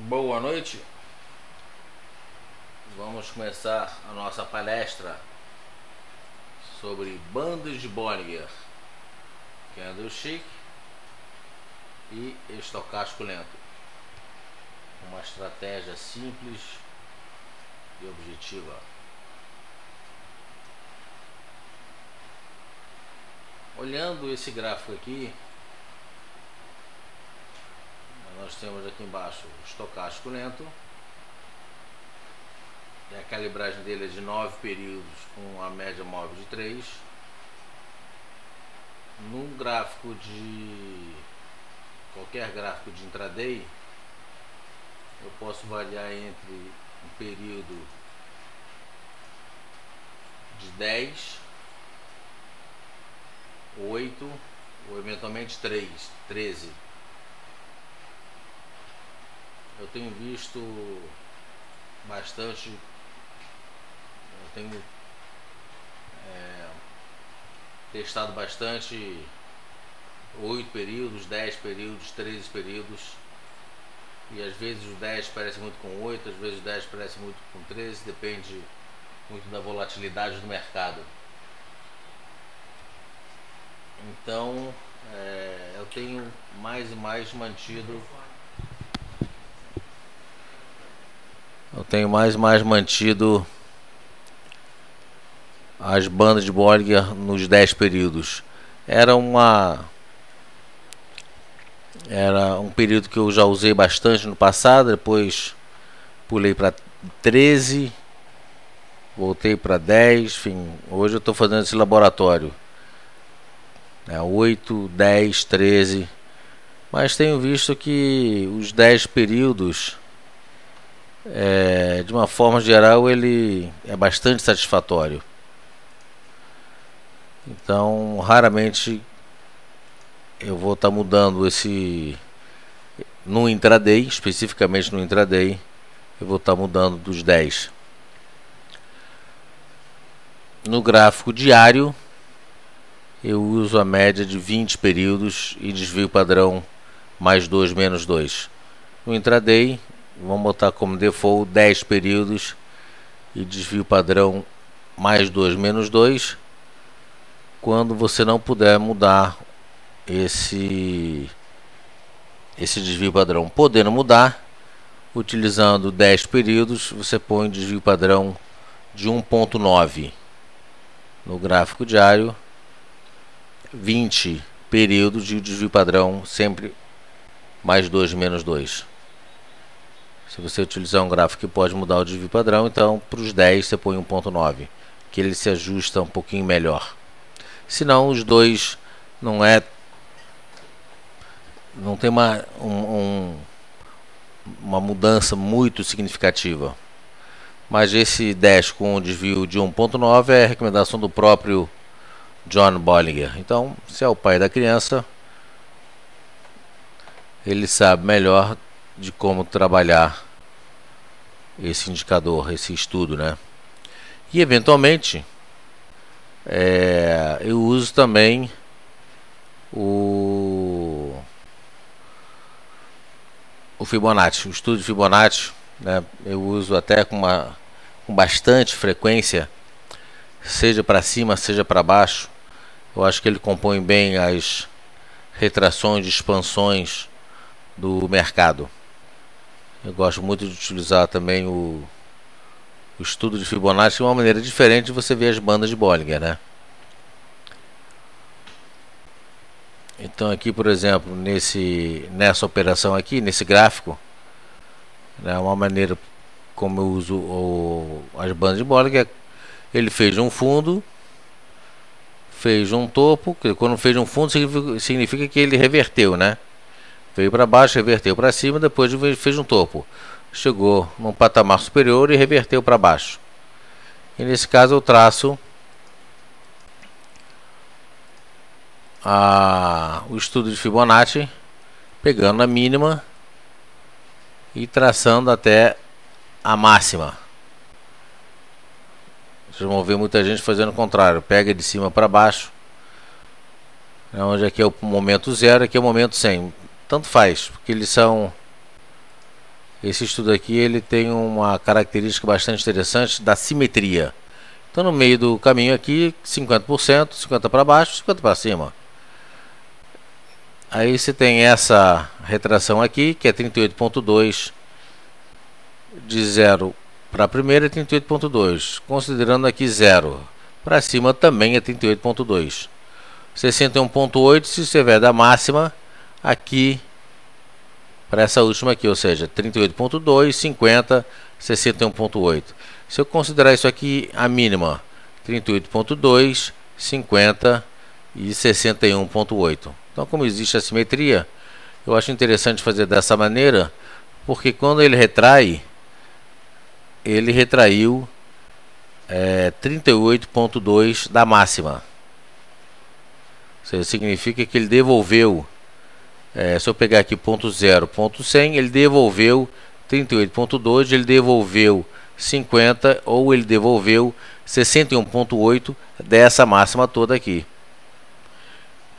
Boa noite. Vamos começar a nossa palestra sobre bandas de Bollinger, Candlestick e estocástico lento. Uma estratégia simples e objetiva. Olhando esse gráfico aqui, nós temos aqui embaixo o estocástico lento, e a calibragem dele é de 9 períodos com a média móvel de 3. Num gráfico de qualquer gráfico de intraday, eu posso variar entre um período de 10, 8 ou eventualmente 13. Eu tenho visto bastante, eu tenho testado bastante 8 períodos, 10 períodos, 13 períodos, e às vezes o 10 parece muito com 8, às vezes o 10 parece muito com 13, depende muito da volatilidade do mercado. Então eu tenho mais e mais mantido as bandas de Bollinger nos 10 períodos. Era um período que eu já usei bastante no passado, depois pulei para 13, voltei para 10, enfim, hoje eu estou fazendo esse laboratório. 8, 10, 13, mas tenho visto que os 10 períodos, de uma forma geral, ele é bastante satisfatório. Então, raramente eu vou estar mudando esse no intraday, especificamente no intraday, eu vou estar mudando dos 10. No gráfico diário, eu uso a média de 20 períodos e desvio padrão mais 2 menos 2. No intraday, vamos botar como default 10 períodos e desvio padrão mais 2 menos 2. Quando você não puder mudar esse desvio padrão, podendo mudar, utilizando 10 períodos, você põe desvio padrão de 1.9 no gráfico diário, 20 períodos de desvio padrão sempre mais 2 menos 2. Se você utilizar um gráfico que pode mudar o desvio padrão, então para os 10 você põe 1.9, que ele se ajusta um pouquinho melhor. Se não, os dois não tem uma mudança muito significativa. Mas esse 10 com um desvio de 1.9 é a recomendação do próprio John Bollinger. Então, se é o pai da criança, ele sabe melhor de como trabalhar esse indicador, esse estudo, né? E eventualmente eu uso também o Fibonacci, o estudo de Fibonacci, né? Eu uso até com bastante frequência, seja para cima, seja para baixo. Eu acho que ele compõe bem as retrações e expansões do mercado. Eu gosto muito de utilizar também o estudo de Fibonacci de uma maneira diferente de você ver as bandas de Bollinger, né? Então aqui, por exemplo, nessa operação aqui, nesse gráfico, né, uma maneira como eu uso as bandas de Bollinger, ele fez um fundo, fez um topo, que quando fez um fundo significa que ele reverteu, né? Veio para baixo, reverteu para cima, depois fez um topo. Chegou num patamar superior e reverteu para baixo. E nesse caso eu traço o estudo de Fibonacci, pegando a mínima e traçando até a máxima. Vocês vão ver muita gente fazendo o contrário, pega de cima para baixo, onde aqui é o momento 0, aqui é o momento 100. Tanto faz, porque eles são esse estudo aqui ele tem uma característica bastante interessante da simetria. Então no meio do caminho aqui, 50%, 50 para baixo, 50 para cima. Aí você tem essa retração aqui, que é 38,2 de 0 para a primeira é 38,2, considerando aqui 0 para cima também é 38,2. 61,8 se você vier da máxima aqui para essa última aqui, ou seja, 38,2, 50, 61,8. Se eu considerar isso aqui a mínima, 38,2, 50 e 61,8. Então, como existe a simetria, eu acho interessante fazer dessa maneira, porque quando ele retrai, ele retraiu 38,2 da máxima. Ou seja, significa que ele devolveu, se eu pegar aqui ponto 0, ponto 100, ele devolveu 38,2, ele devolveu 50 ou ele devolveu 61,8 dessa máxima toda aqui.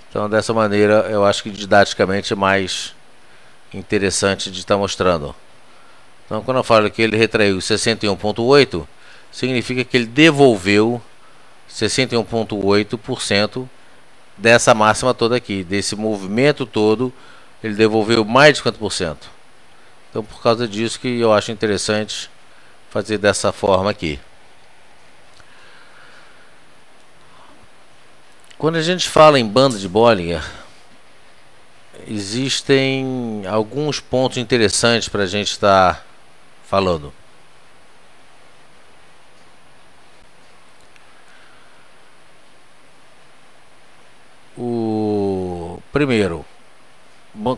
Então, dessa maneira, eu acho que didaticamente é mais interessante de estar mostrando. Então, quando eu falo que ele retraiu 61,8, significa que ele devolveu 61,8% dessa máxima toda aqui, desse movimento todo, ele devolveu mais de 50%. Então, por causa disso que eu acho interessante fazer dessa forma aqui. Quando a gente fala em banda de Bollinger, existem alguns pontos interessantes para a gente estar falando. O primeiro,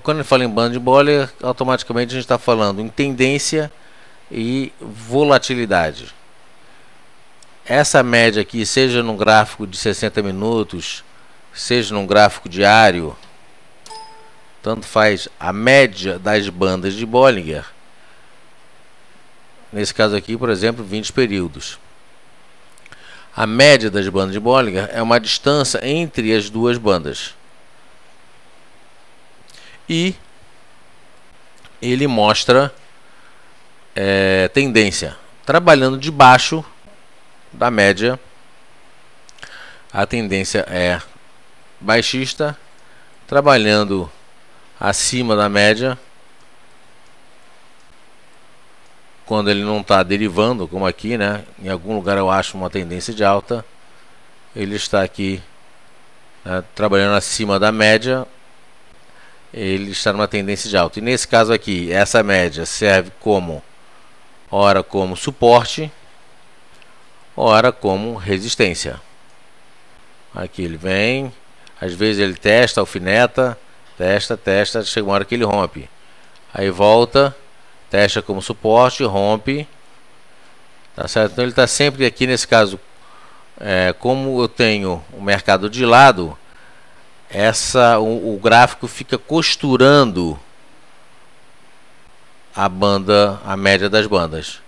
quando ele fala em banda de Bollinger, automaticamente a gente está falando em tendência e volatilidade. Essa média aqui, seja num gráfico de 60 minutos, seja num gráfico diário, tanto faz, a média das bandas de Bollinger, nesse caso aqui, por exemplo, 20 períodos. A média das bandas de Bollinger é uma distância entre as duas bandas. E ele mostra tendência. Trabalhando debaixo da média, a tendência é baixista. Trabalhando acima da média, quando ele não está derivando, como aqui, né? Em algum lugar eu acho uma tendência de alta, ele está aqui, né, trabalhando acima da média, ele está numa tendência de alta. E nesse caso aqui, essa média serve como, ora como suporte, ora como resistência. Aqui ele vem, às vezes ele testa, alfineta, testa, chega uma hora que ele rompe. Aí volta, testa como suporte, rompe. Tá certo? Então ele está sempre aqui, nesse caso, como eu tenho o mercado de lado, o gráfico fica costurando a média das bandas.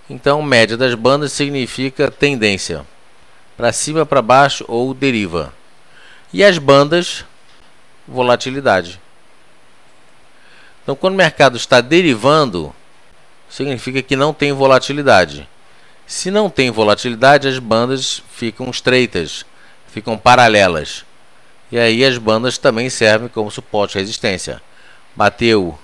Então, média das bandas significa tendência para cima, para baixo ou deriva. E as bandas, volatilidade. Então, quando o mercado está derivando, significa que não tem volatilidade. Se não tem volatilidade, as bandas ficam estreitas, ficam paralelas. E aí as bandas também servem como suporte e resistência. Bateu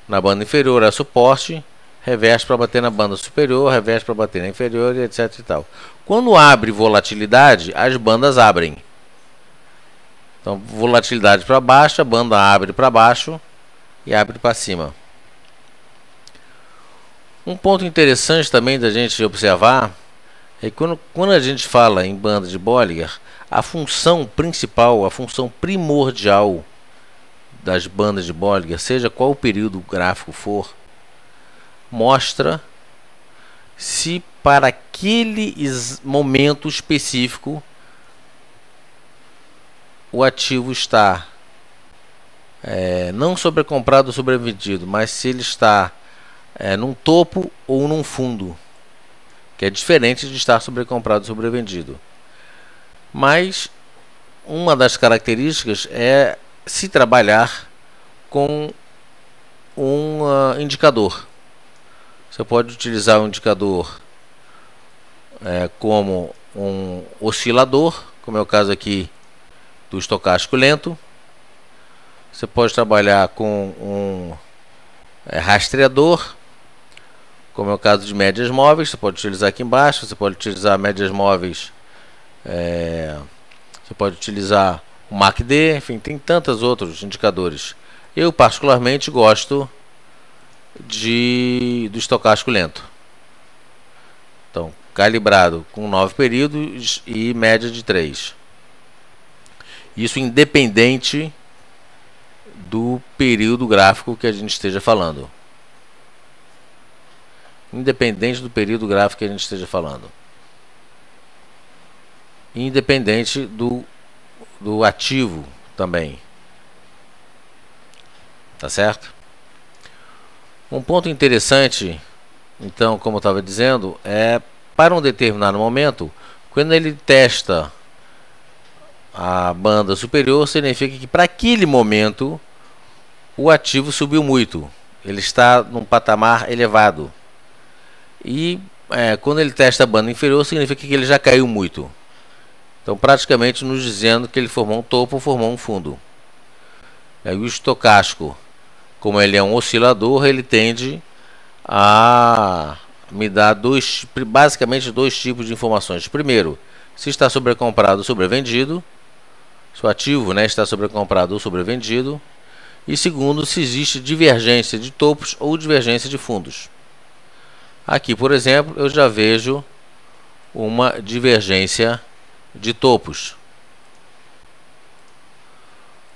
na banda inferior é suporte, reverte para bater na banda superior, reverte para bater na inferior, e etc e tal. Quando abre volatilidade, as bandas abrem. Então, volatilidade para baixo, a banda abre para baixo e abre para cima. Um ponto interessante também da gente observar é que quando a gente fala em banda de Bollinger, a função principal, a função primordial das bandas de Bollinger, seja qual o período gráfico for, mostra se para aquele momento específico o ativo está não sobrecomprado ou sobrevendido, mas se ele está num topo ou num fundo, que é diferente de estar sobrecomprado ou sobrevendido. Mas uma das características é se trabalhar com um indicador. Você pode utilizar o indicador como um oscilador, como é o caso aqui do estocástico lento. Você pode trabalhar com um rastreador, como é o caso de médias móveis. Você pode utilizar aqui embaixo. Você pode utilizar médias móveis, você pode utilizar o MACD, enfim, tem tantos outros indicadores. Eu particularmente gosto do estocástico lento. Então, calibrado com 9 períodos e média de 3. Isso independente do período gráfico que a gente esteja falando. Independente do período gráfico que a gente esteja falando. Independente do ativo também. Tá certo? Um ponto interessante, então, como eu estava dizendo, para um determinado momento, quando ele testa a banda superior, significa que para aquele momento o ativo subiu muito. Ele está num patamar elevado. E quando ele testa a banda inferior, significa que ele já caiu muito. Então, praticamente nos dizendo que ele formou um topo ou formou um fundo. E o estocástico, como ele é um oscilador, ele tende a me dar basicamente dois tipos de informações. Primeiro, se está sobrecomprado ou sobrevendido. Se o ativo está sobrecomprado ou sobrevendido. E segundo, se existe divergência de topos ou divergência de fundos. Aqui, por exemplo, eu já vejo uma divergência de topos.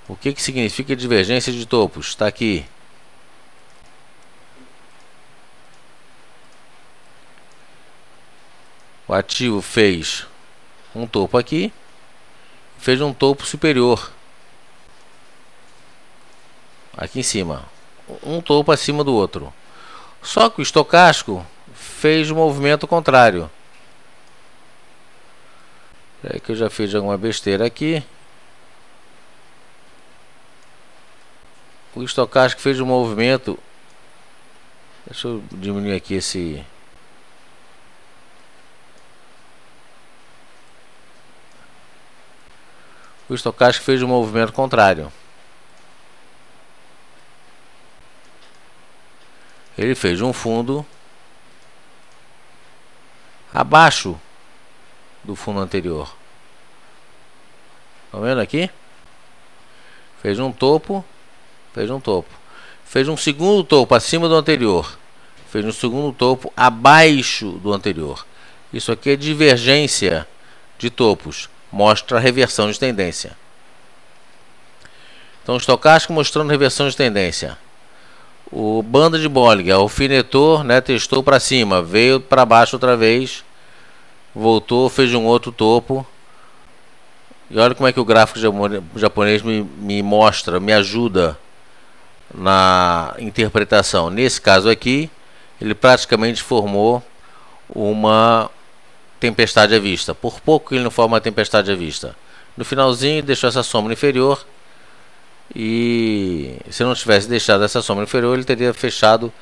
O que significa divergência de topos? Está aqui. O ativo fez um topo aqui, fez um topo superior aqui em cima, um topo acima do outro. Só que o estocástico fez um movimento contrário. É que eu já fiz alguma besteira aqui. O estocástico fez um movimento. Deixa eu diminuir aqui esse. O estocástico fez um movimento contrário. Ele fez um fundo abaixo do fundo anterior. Estão vendo aqui? Fez um topo, fez um topo. Fez um segundo topo acima do anterior. Fez um segundo topo abaixo do anterior. Isso aqui é divergência de topos. Mostra a reversão de tendência. Então, o estocástico mostrando reversão de tendência. O banda de Bollinger alfinetou, testou para cima, veio para baixo outra vez, voltou, fez um outro topo. E olha como é que o gráfico japonês me mostra, me ajuda na interpretação. Nesse caso aqui, ele praticamente formou uma tempestade à vista. Por pouco ele não forma uma tempestade à vista. No finalzinho deixou essa sombra inferior. E se não tivesse deixado essa sombra inferior, ele teria fechado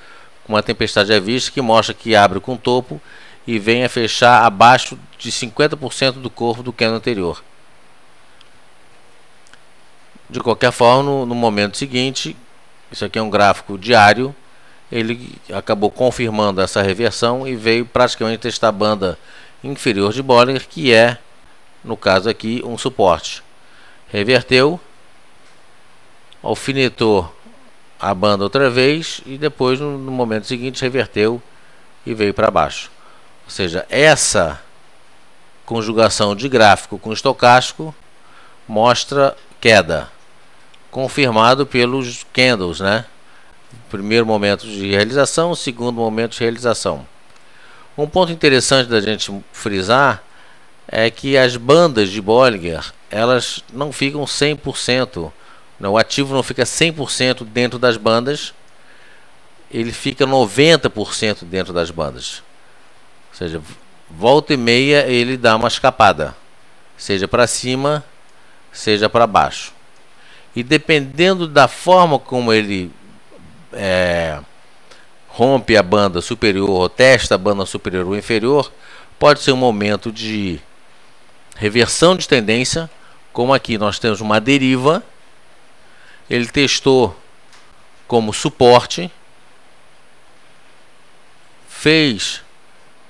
com uma tempestade à vista, que mostra que abre com topo e vem a fechar abaixo de 50% do corpo do candle anterior. De qualquer forma, no momento seguinte, isso aqui é um gráfico diário, ele acabou confirmando essa reversão e veio praticamente testar a banda inferior de Bollinger, que é, no caso aqui, um suporte. Reverteu, alfinetou a banda outra vez e depois, no momento seguinte, reverteu e veio para baixo. Ou seja, essa conjugação de gráfico com estocástico mostra queda, confirmado pelos candles, Primeiro momento de realização, segundo momento de realização. Um ponto interessante da gente frisar é que as bandas de Bollinger, elas não ficam 100%, o ativo não fica 100% dentro das bandas, ele fica 90% dentro das bandas. Ou seja, volta e meia ele dá uma escapada, seja para cima, seja para baixo. E dependendo da forma como ele rompe a banda superior ou testa a banda superior ou inferior, pode ser um momento de reversão de tendência, como aqui nós temos uma deriva, ele testou como suporte, fez,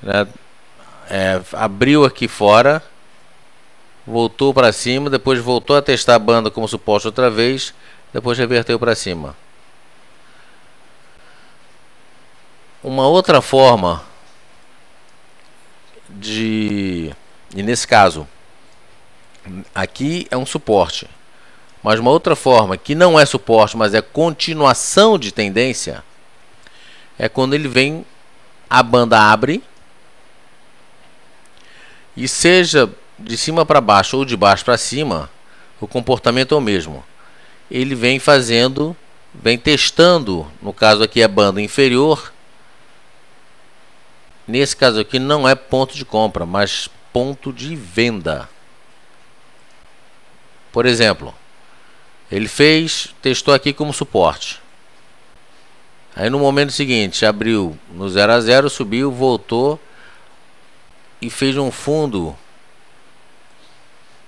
né, abriu aqui fora, voltou para cima, depois voltou a testar a banda como suporte outra vez, depois reverteu para cima. Uma outra forma e nesse caso aqui é um suporte, mas uma outra forma que não é suporte, mas é continuação de tendência, é quando ele vem, a banda abre, e seja de cima para baixo ou de baixo para cima, o comportamento é o mesmo. Ele vem fazendo, vem testando, no caso aqui é banda inferior, nesse caso aqui não é ponto de compra, mas ponto de venda. Por exemplo, ele testou aqui como suporte. Aí no momento seguinte, abriu no 0 a 0, subiu, voltou e fez um fundo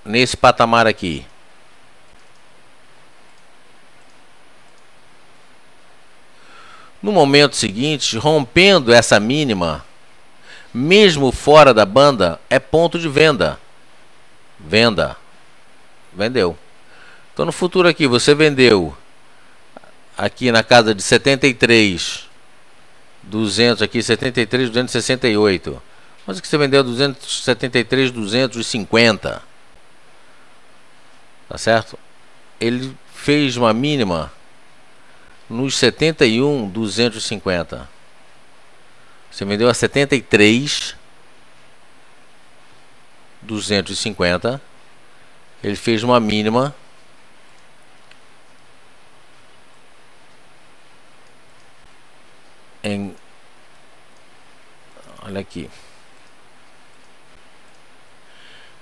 nesse patamar aqui. No momento seguinte, rompendo essa mínima, mesmo fora da banda, é ponto de venda. Vendeu. Então no futuro aqui, você vendeu aqui na casa de 73.200, aqui 73.268. Mas que você vendeu 273.250. Tá certo? Ele fez uma mínima nos 71.250. Você vendeu a 73.250. Ele fez uma mínima em, olha aqui,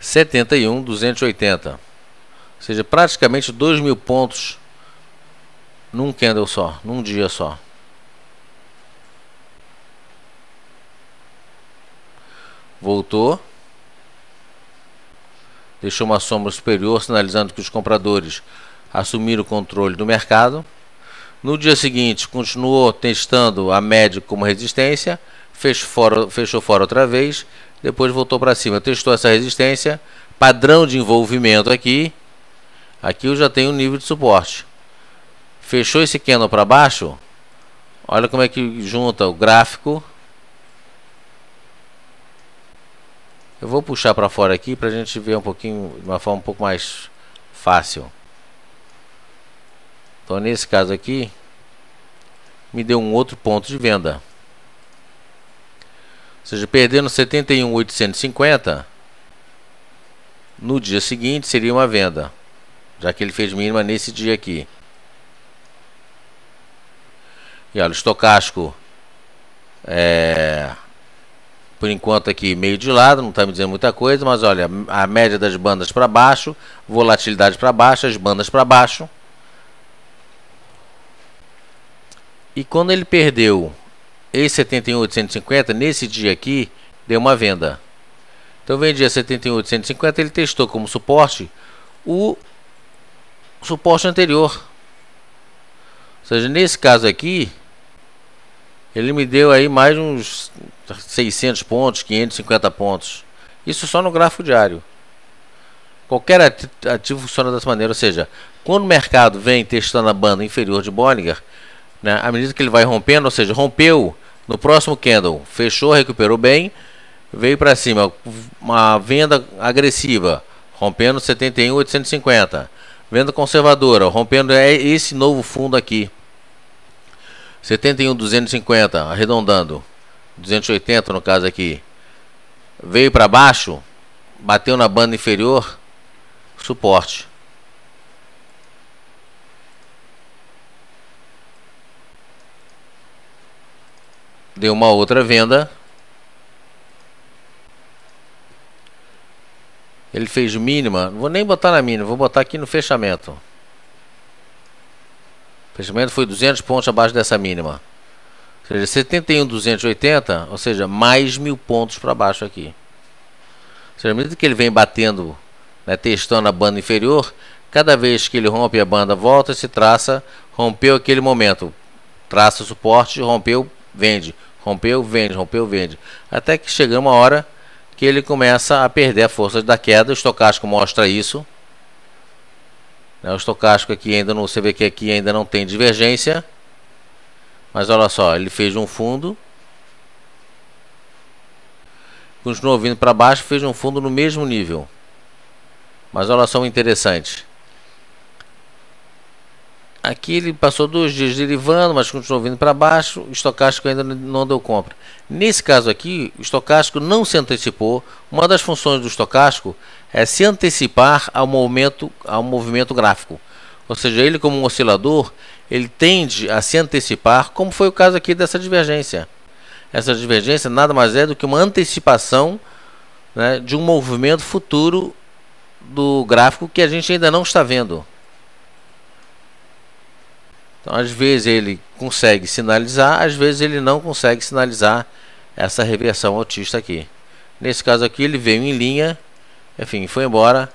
71.280. Ou seja, praticamente 2.000 pontos num candle só, num dia só. Voltou, deixou uma sombra superior, sinalizando que os compradores assumiram o controle do mercado. No dia seguinte, continuou testando a média como resistência, fechou fora outra vez, depois voltou para cima, testou essa resistência, padrão de envolvimento aqui. Aqui eu já tenho um nível de suporte. Fechou esse candle para baixo, olha como é que junta o gráfico. Eu vou puxar para fora aqui para a gente ver um pouquinho, de uma forma um pouco mais fácil. Então nesse caso aqui, me deu um outro ponto de venda. Ou seja, perdendo 71.850, no dia seguinte seria uma venda, já que ele fez mínima nesse dia aqui. E olha, o estocástico por enquanto aqui meio de lado, não está me dizendo muita coisa, mas olha, a média das bandas para baixo, volatilidade para baixo, as bandas para baixo. E quando ele perdeu esse 71.850, nesse dia aqui, deu uma venda. Então vendia 71.850, ele testou como suporte o suporte anterior. Ou seja, nesse caso aqui, ele me deu aí mais uns 600 pontos, 550 pontos. Isso só no gráfico diário. Qualquer ativo funciona dessa maneira. Ou seja, quando o mercado vem testando a banda inferior de Bollinger, né, à medida que ele vai rompendo, ou seja, rompeu no próximo candle, fechou, recuperou bem, veio para cima, uma venda agressiva, rompendo 71.850. Venda conservadora, rompendo esse novo fundo aqui. 71.250, arredondando, 280 no caso aqui, veio para baixo, bateu na banda inferior, suporte. Deu uma outra venda. Ele fez mínima, não vou nem botar na mínima, vou botar aqui no fechamento. O fechamento foi 200 pontos abaixo dessa mínima. Ou seja, 71.280, ou seja, mais 1.000 pontos para baixo aqui. Ou seja, à medida que ele vem batendo, né, testando a banda inferior, cada vez que ele rompe a banda, volta, se traça, rompeu aquele momento, traça o suporte, rompeu, vende, rompeu, vende, rompeu, vende. Até que chega uma hora que ele começa a perder a força da queda. O estocástico mostra isso. O estocástico aqui ainda não, você vê que aqui ainda não tem divergência. Mas olha só, ele fez um fundo, continuou vindo para baixo, fez um fundo no mesmo nível. Mas olha só o interessante. Aqui ele passou 2 dias derivando, mas continuou vindo para baixo. O estocástico ainda não deu compra. Nesse caso aqui, o estocástico não se antecipou. Uma das funções do estocástico é se antecipar ao movimento gráfico. Ou seja, ele como um oscilador, ele tende a se antecipar, como foi o caso aqui dessa divergência. Essa divergência nada mais é do que uma antecipação, né, de um movimento futuro do gráfico que a gente ainda não está vendo. Então, às vezes ele consegue sinalizar, às vezes ele não consegue sinalizar essa reversão altista aqui. Nesse caso aqui ele veio em linha, enfim, foi embora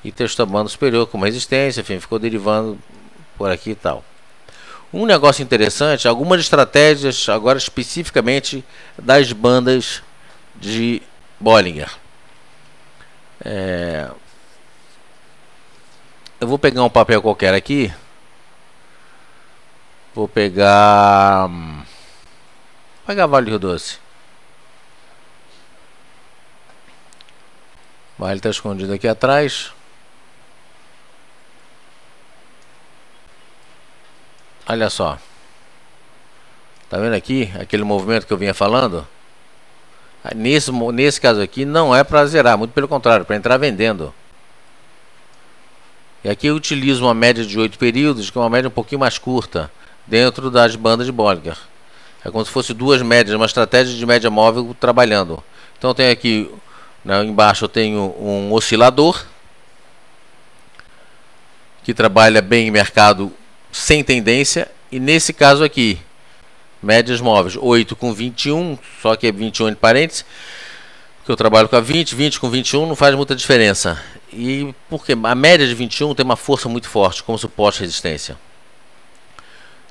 e testou a banda superior com resistência, enfim, ficou derivando por aqui e tal. Um negócio interessante, algumas estratégias agora especificamente das bandas de Bollinger. Eu vou pegar um papel qualquer aqui. Vou pegar Vale do Rio Doce. Ele está escondido aqui atrás. Olha só. Tá vendo aqui aquele movimento que eu vinha falando? Nesse caso aqui não é para zerar, muito pelo contrário, para entrar vendendo. E aqui eu utilizo uma média de 8 períodos, que é uma média um pouquinho mais curta, dentro das bandas de Bollinger. É como se fosse duas médias, uma estratégia de média móvel trabalhando. Então eu tenho aqui, né, embaixo eu tenho um oscilador que trabalha bem em mercado sem tendência, e nesse caso aqui, médias móveis, 8 com 21, só que é 21 entre parênteses, que eu trabalho com a 20 com 21 não faz muita diferença. E porque a média de 21 tem uma força muito forte como suporte e resistência.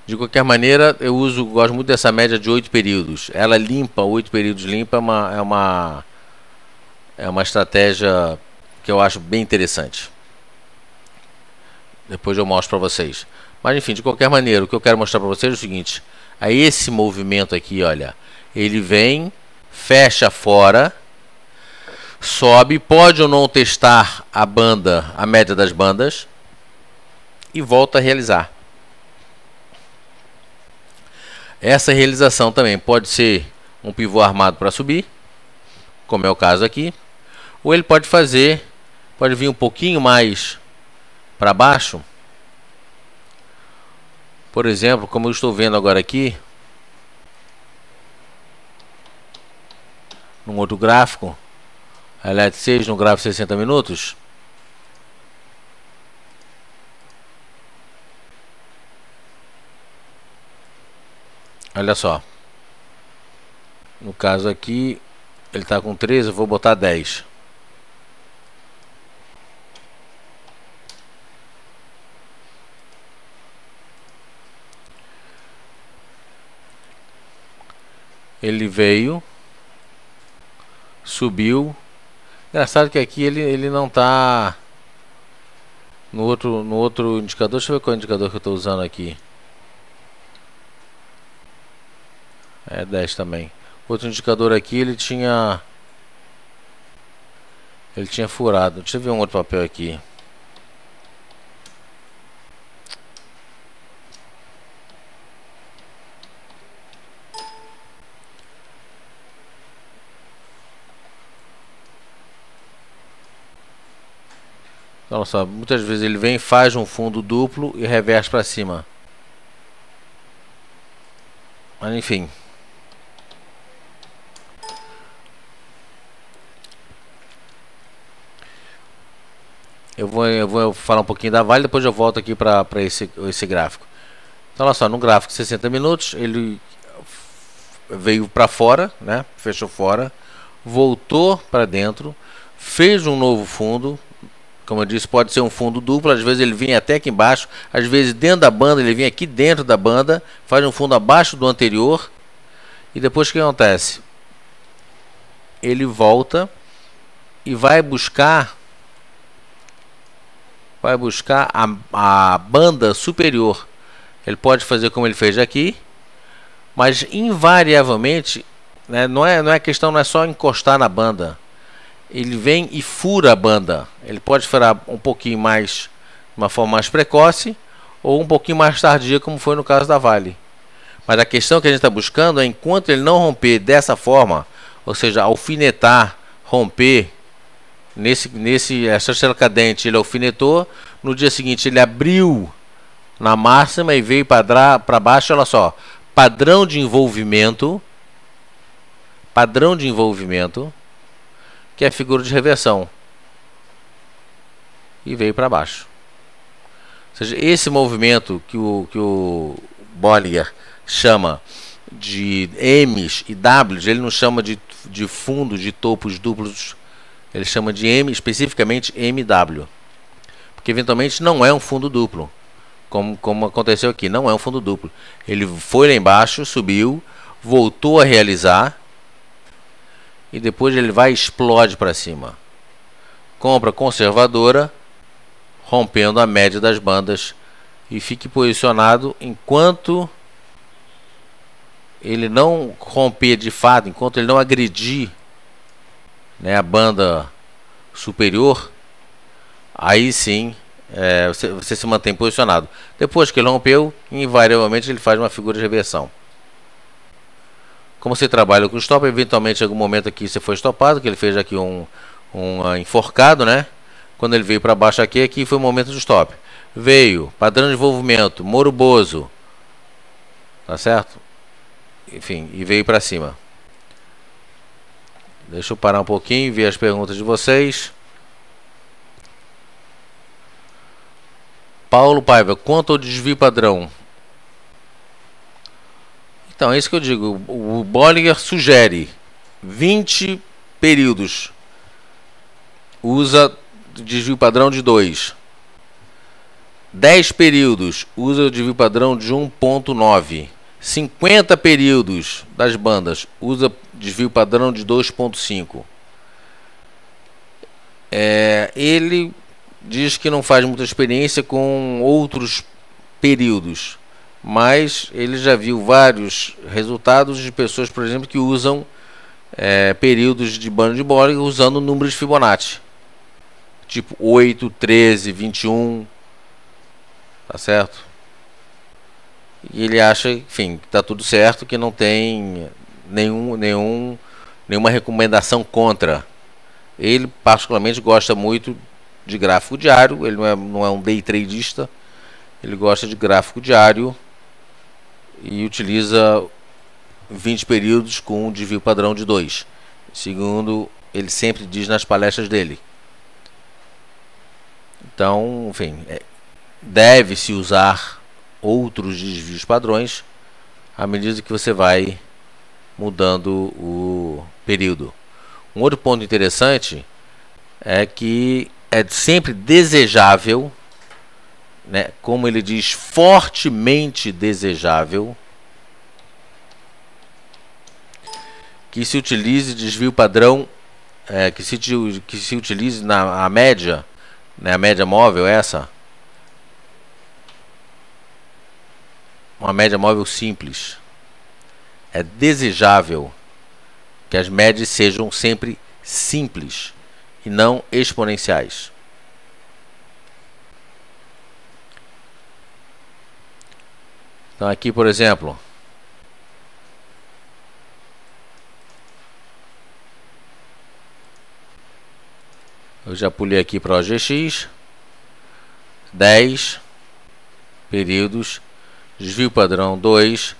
De qualquer maneira, gosto muito dessa média de 8 períodos. Ela limpa, 8 períodos limpa, é uma estratégia que eu acho bem interessante. Depois eu mostro para vocês. Mas enfim, de qualquer maneira, o que eu quero mostrar para vocês é o seguinte. Aí esse movimento aqui, olha, ele vem, fecha fora, sobe, pode ou não testar a banda, a média das bandas, e volta a realizar. Essa realização também pode ser um pivô armado para subir, como é o caso aqui, ou ele pode vir um pouquinho mais para baixo. Por exemplo, como eu estou vendo agora aqui, num outro gráfico, a LET6 no gráfico 60 minutos. Olha só. No caso aqui, ele está com 13, eu vou botar 10. Ele veio, subiu. Engraçado que aqui ele não está no outro indicador. Deixa eu ver qual é o indicador que eu estou usando aqui. É 10 também. Outro indicador aqui ele tinha furado. Deixa eu ver um outro papel aqui. Olha só, muitas vezes ele vem, faz um fundo duplo e reverte para cima. Mas enfim. Eu vou falar um pouquinho da Vale, depois eu volto aqui para esse gráfico. Então, olha só, no gráfico de 60 minutos, ele veio para fora, né? Fechou fora, voltou para dentro, fez um novo fundo. Como eu disse, pode ser um fundo duplo, às vezes ele vem até aqui embaixo, às vezes dentro da banda, ele vem aqui dentro da banda, faz um fundo abaixo do anterior, e depois o que acontece? Ele volta e vai buscar a banda superior. Ele pode fazer como ele fez aqui, mas invariavelmente, né, não é questão, não é só encostar na banda. Ele vem e fura a banda. Ele pode furar um pouquinho mais, de uma forma mais precoce, ou um pouquinho mais tardia, como foi no caso da Vale. Mas a questão que a gente está buscando é, enquanto ele não romper dessa forma, ou seja, alfinetar, romper, essa estrela cadente ele alfinetou, no dia seguinte ele abriu na máxima e veio para baixo, olha só, padrão de envolvimento, que é a figura de reversão, e veio para baixo. Ou seja, esse movimento que o Bollinger chama de M's e W's, ele não chama de fundo de topos duplos, ele chama de M, especificamente MW, porque eventualmente não é um fundo duplo, como aconteceu aqui, não é um fundo duplo. Ele foi lá embaixo, subiu, voltou a realizar, e depois ele vai e explode para cima. Compra conservadora, rompendo a média das bandas, e fique posicionado enquanto ele não romper de fato, enquanto ele não agredir, né, a banda superior, aí sim você se mantém posicionado. Depois que ele rompeu, invariavelmente ele faz uma figura de reversão. Como você trabalha com stop, eventualmente em algum momento aqui você foi stopado, que ele fez aqui um enforcado, né? Quando ele veio para baixo aqui foi o momento do stop. Veio, padrão de envolvimento, moroboso, tá certo? Enfim, e veio para cima. Deixa eu parar um pouquinho e ver as perguntas de vocês. Paulo Paiva, quanto ao desvio padrão? Então, é isso que eu digo. O Bollinger sugere 20 períodos. Usa desvio padrão de 2. 10 períodos. Usa o desvio padrão de 1.9. 50 períodos das bandas. Usa desvio padrão de 2.5. Ele diz que não faz muita experiência com outros períodos, mas ele já viu vários resultados de pessoas, por exemplo, que usam períodos de banda de Bollinger usando números de Fibonacci, tipo 8, 13, 21, tá certo? E ele acha, enfim, que está tudo certo, que não tem nenhuma recomendação contra. Ele particularmente gosta muito de gráfico diário, ele não é um day tradista, ele gosta de gráfico diário e utiliza 20 períodos com um desvio padrão de 2, segundo ele sempre diz nas palestras dele. Então, enfim, deve-se usar outros desvios padrões à medida que você vai mudando o período. Um outro ponto interessante é que é sempre desejável, né, como ele diz, fortemente desejável, que se utilize desvio padrão, que se utilize a média, né, a média móvel, uma média móvel simples. É desejável que as médias sejam sempre simples e não exponenciais. Então aqui, por exemplo, eu já pulei aqui para o OGX, 10 períodos, desvio padrão 2,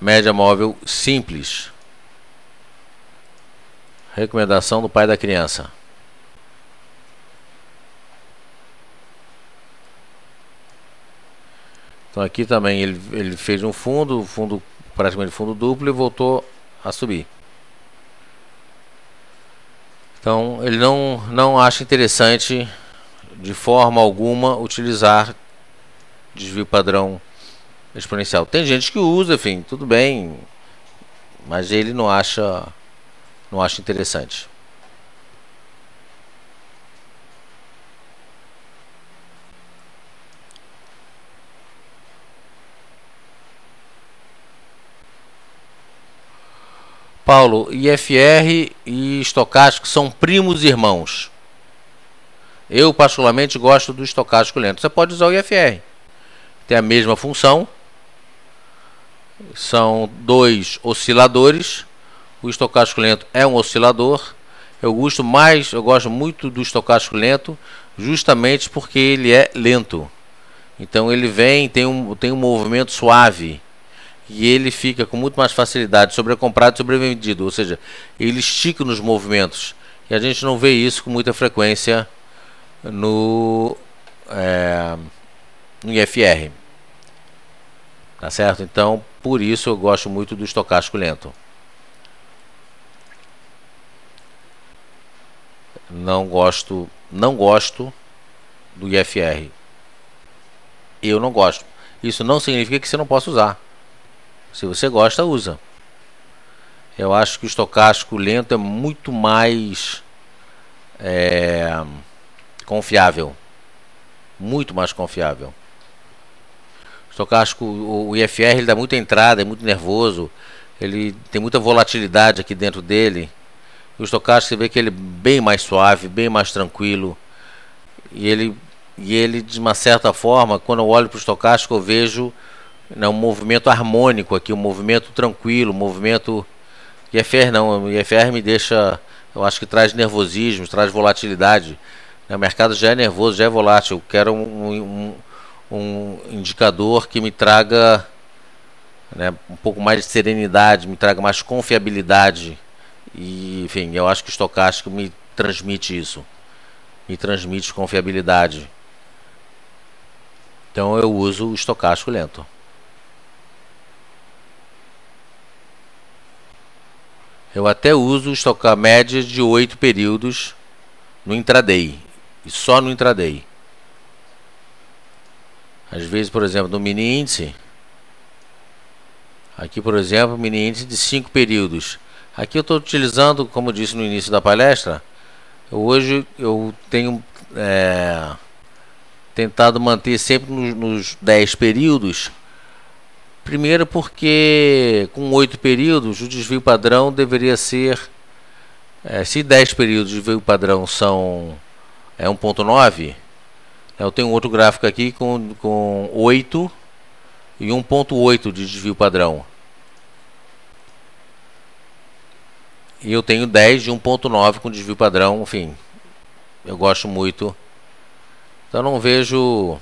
média móvel simples. Recomendação do pai da criança. Então aqui também ele fez um fundo praticamente fundo duplo e voltou a subir. Então ele não acha interessante de forma alguma utilizar desvio padrão exponencial. Tem gente que usa, enfim, tudo bem, mas ele não acha interessante. Paulo, IFR e estocástico são primos irmãos. Eu particularmente gosto do estocástico lento. Você pode usar o IFR. Tem a mesma função. São dois osciladores. O estocástico lento é um oscilador. Eu gosto muito do estocástico lento, justamente porque ele é lento. Então ele tem um movimento suave. E ele fica com muito mais facilidade sobrecomprado e sobrevendido, ou seja, ele estica nos movimentos. E a gente não vê isso com muita frequência no IFR. Tá certo? Então, por isso eu gosto muito do estocástico lento. Não gosto do IFR. Eu não gosto. Isso não significa que você não possa usar. Se você gosta, usa. Eu acho que o estocástico lento é muito mais confiável. Muito mais confiável. O estocástico, o IFR, ele dá muita entrada, é muito nervoso. Ele tem muita volatilidade aqui dentro dele. O estocástico, você vê que ele é bem mais suave, bem mais tranquilo. E ele de uma certa forma, quando eu olho para o estocástico, eu vejo um movimento harmônico aqui, um movimento tranquilo, um movimento... IFR não, o IFR me deixa, eu acho que traz nervosismo, traz volatilidade. O mercado já é nervoso, já é volátil. Eu quero um indicador que me traga, né, um pouco mais de serenidade, me traga mais confiabilidade. E, enfim, eu acho que o estocástico me transmite isso, me transmite confiabilidade. Então eu uso o estocástico lento. Eu até uso estocar média de 8 períodos no intraday. E só no intraday. Às vezes, por exemplo, no mini índice. Aqui, por exemplo, mini índice de 5 períodos. Aqui eu estou utilizando, como eu disse no início da palestra, hoje eu tenho tentado manter sempre nos 10 períodos. Primeiro porque com 8 períodos o desvio padrão deveria ser, se 10 períodos de desvio padrão são 1.9, eu tenho outro gráfico aqui com 8 e 1.8 de desvio padrão. E eu tenho 10 de 1.9 com desvio padrão, enfim, eu gosto muito. Então não vejo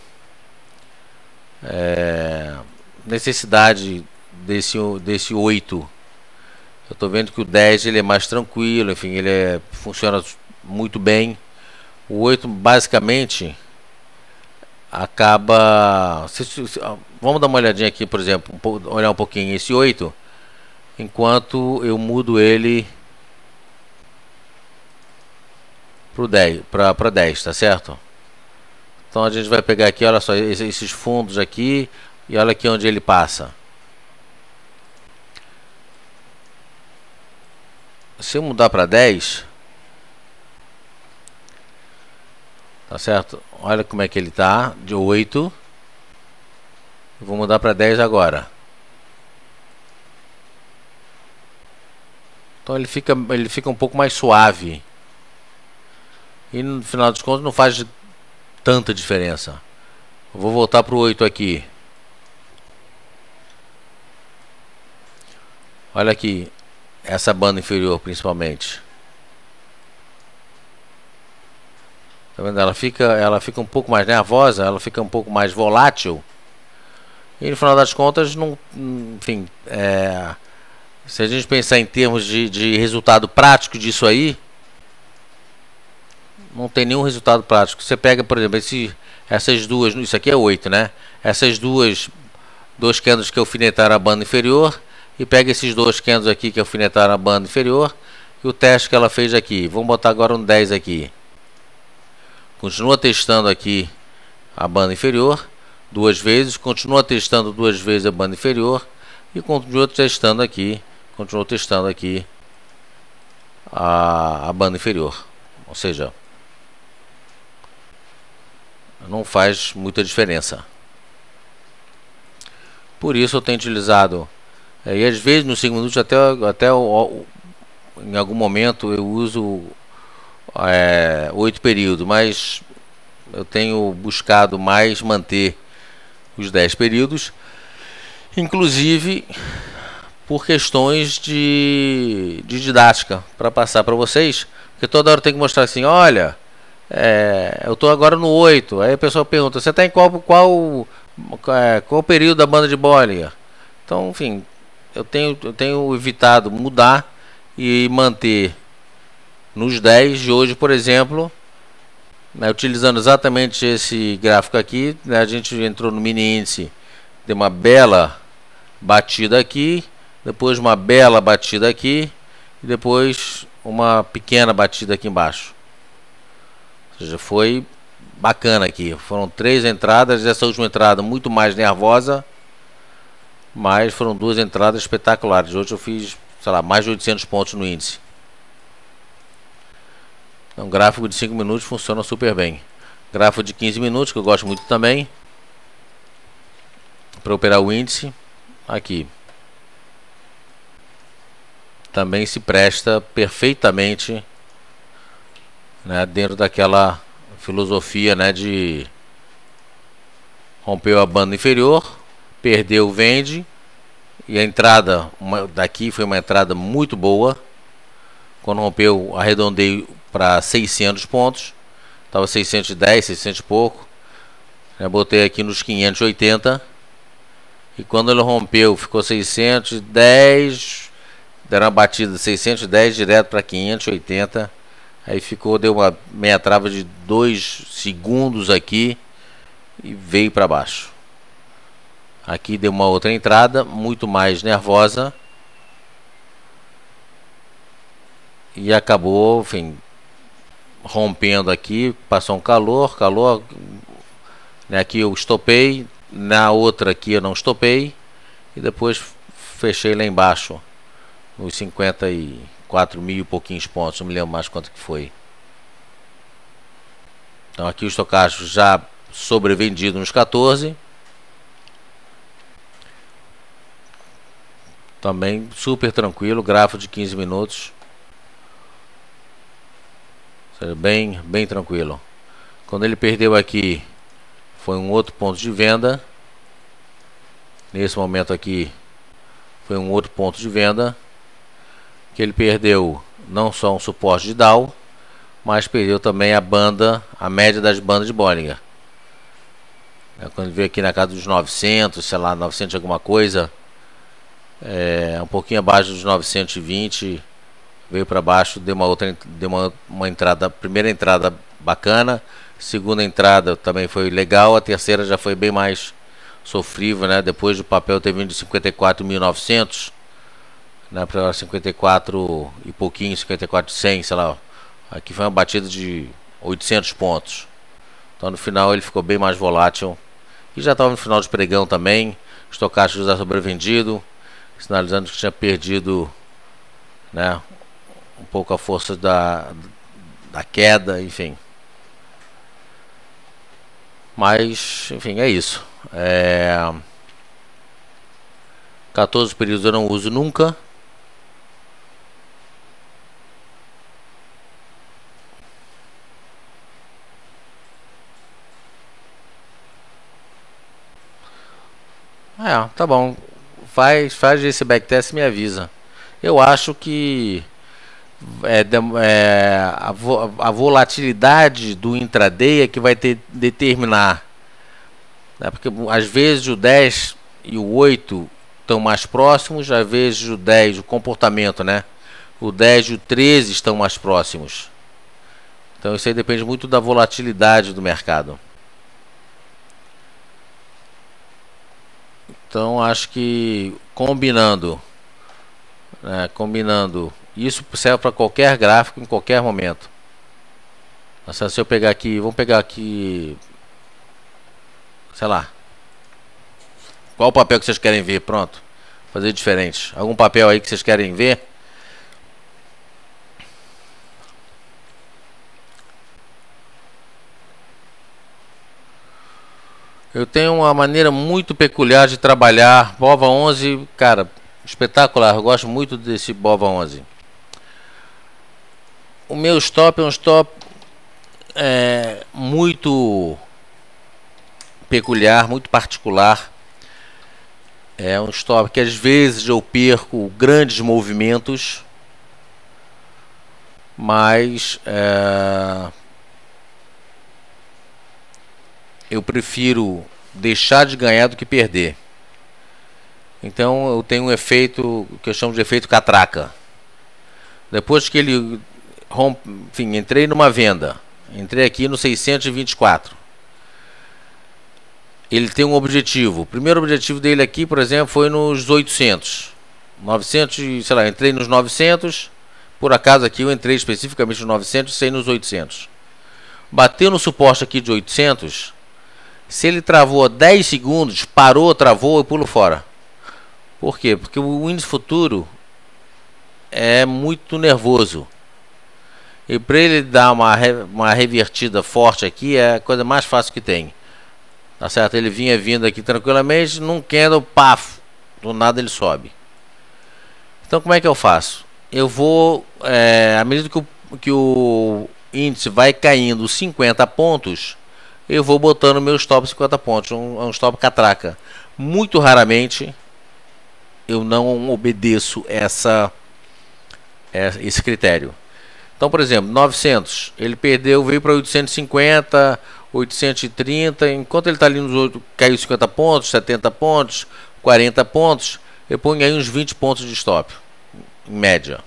necessidade desse 8. Eu estou vendo que o 10 ele é mais tranquilo, enfim, ele funciona muito bem. O 8 basicamente acaba... vamos dar uma olhadinha aqui, por exemplo, olhar um pouquinho esse 8, enquanto eu mudo ele para 10, tá certo? Então a gente vai pegar aqui, olha só, esses fundos aqui. E olha aqui onde ele passa. Se eu mudar para 10, tá certo? Olha como é que ele tá, de 8. Eu vou mudar para 10 agora. Então ele fica um pouco mais suave. E no final dos contos não faz tanta diferença. Eu vou voltar para o 8 aqui. Olha aqui, essa banda inferior principalmente. Tá vendo? Ela fica um pouco mais nervosa, ela fica um pouco mais volátil. E no final das contas, não, enfim, se a gente pensar em termos de resultado prático disso aí, não tem nenhum resultado prático. Você pega, por exemplo, essas duas, isso aqui é 8, né? Essas duas 2 candles que alfinetaram a banda inferior, e pega esses 2 candles aqui que alfinetaram a banda inferior, e o teste que ela fez aqui. Vamos botar agora um 10 aqui. Continua testando aqui a banda inferior 2 vezes, continua testando 2 vezes a banda inferior, e continua testando aqui a banda inferior. Ou seja, não faz muita diferença. Por isso eu tenho utilizado, e às vezes no 5 minutos em algum momento eu uso 8 períodos, mas eu tenho buscado mais manter os 10 períodos, inclusive por questões de didática, para passar para vocês, porque toda hora tem que mostrar assim, olha, eu estou agora no 8, aí a pessoa pergunta, você está em qual período da banda de Bollinger? Então, enfim, eu tenho evitado mudar e manter nos 10 de hoje, por exemplo, né, utilizando exatamente esse gráfico aqui, né, a gente entrou no mini índice, deu uma bela batida aqui, depois uma bela batida aqui, e depois uma pequena batida aqui embaixo. Ou seja, foi bacana aqui. Foram 3 entradas, essa última entrada muito mais nervosa, mas foram 2 entradas espetaculares. Hoje eu fiz, sei lá, mais de 800 pontos no índice. Então, gráfico de 5 minutos funciona super bem. Gráfico de 15 minutos, que eu gosto muito também, para operar o índice, aqui também se presta perfeitamente, né, dentro daquela filosofia, né, de rompeu a banda inferior, perdeu, vende, e a entrada daqui foi uma entrada muito boa. Quando rompeu, arredondei para 600 pontos, estava 610, 600 e pouco, eu botei aqui nos 580, e quando ele rompeu ficou 610, deram uma batida de 610 direto para 580, aí deu uma meia trava de 2 segundos aqui e veio para baixo. Aqui deu uma outra entrada muito mais nervosa e acabou, enfim, rompendo aqui, passou um calor, né, aqui eu estopei, na outra aqui eu não estopei, e depois fechei lá embaixo nos 54 mil e pouquinhos pontos, não me lembro mais quanto que foi. Então aqui o estocástico já sobrevendido nos 14, também super tranquilo, gráfico de 15 minutos, bem tranquilo. Quando ele perdeu aqui, foi um outro ponto de venda. Nesse momento aqui, foi um outro ponto de venda, que ele perdeu não só um suporte de Dow, mas perdeu também a média das bandas de Bollinger. Quando ele veio aqui na casa dos 900, sei lá, 900 alguma coisa, um pouquinho abaixo dos 920, veio para baixo, deu uma entrada, primeira entrada bacana, segunda entrada também foi legal, a terceira já foi bem mais sofrível, né? Depois do papel ter vindo de 54.900, né, para 54 e pouquinho, 54.100, sei lá, aqui foi uma batida de 800 pontos. Então no final ele ficou bem mais volátil, e já estava no final de pregão também, estocástico já sobrevendido, sinalizando que tinha perdido, né, um pouco a força da queda, enfim. Mas, enfim, é isso. 14 períodos eu não uso nunca. Tá bom. Faz esse backtest e me avisa. Eu acho que a volatilidade do intraday é que vai determinar, né? Porque às vezes o 10 e o 8 estão mais próximos, às vezes o 10, o comportamento, né? O 10 e o 13 estão mais próximos. Então isso aí depende muito da volatilidade do mercado. Então acho que combinando, né, combinando, isso serve para qualquer gráfico em qualquer momento. Se eu pegar aqui, vamos pegar aqui, sei lá, qual o papel que vocês querem ver? Pronto, fazer diferente. Algum papel aí que vocês querem ver? Eu tenho uma maneira muito peculiar de trabalhar. BOVA 11, cara, espetacular. Eu gosto muito desse BOVA 11. O meu stop é um stop muito peculiar, muito particular. É um stop que às vezes eu perco grandes movimentos, mas eu prefiro deixar de ganhar do que perder. Então eu tenho um efeito que eu chamo de efeito catraca. Depois que ele rompe, enfim, entrei numa venda, entrei aqui no 624. Ele tem um objetivo. O primeiro objetivo dele aqui, por exemplo, foi nos 800. 900, sei lá, entrei nos 900. Por acaso aqui eu entrei especificamente nos 900 e saí nos 800. Bateu no suporte aqui de 800. Se ele travou 10 segundos, parou, travou, eu pulo fora. Por quê? Porque o índice futuro é muito nervoso. E para ele dar uma revertida forte aqui é a coisa mais fácil que tem. Tá certo? Ele vinha vindo aqui tranquilamente, num candle, paf, do nada ele sobe. Então como é que eu faço? Eu vou, à medida que o índice vai caindo 50 pontos, eu vou botando meu stop 50 pontos, um stop catraca. Muito raramente eu não obedeço esse critério. Então, por exemplo, 900, ele perdeu, veio para 850, 830, enquanto ele está ali nos outros, caiu 50 pontos, 70 pontos, 40 pontos, eu ponho aí uns 20 pontos de stop, em média.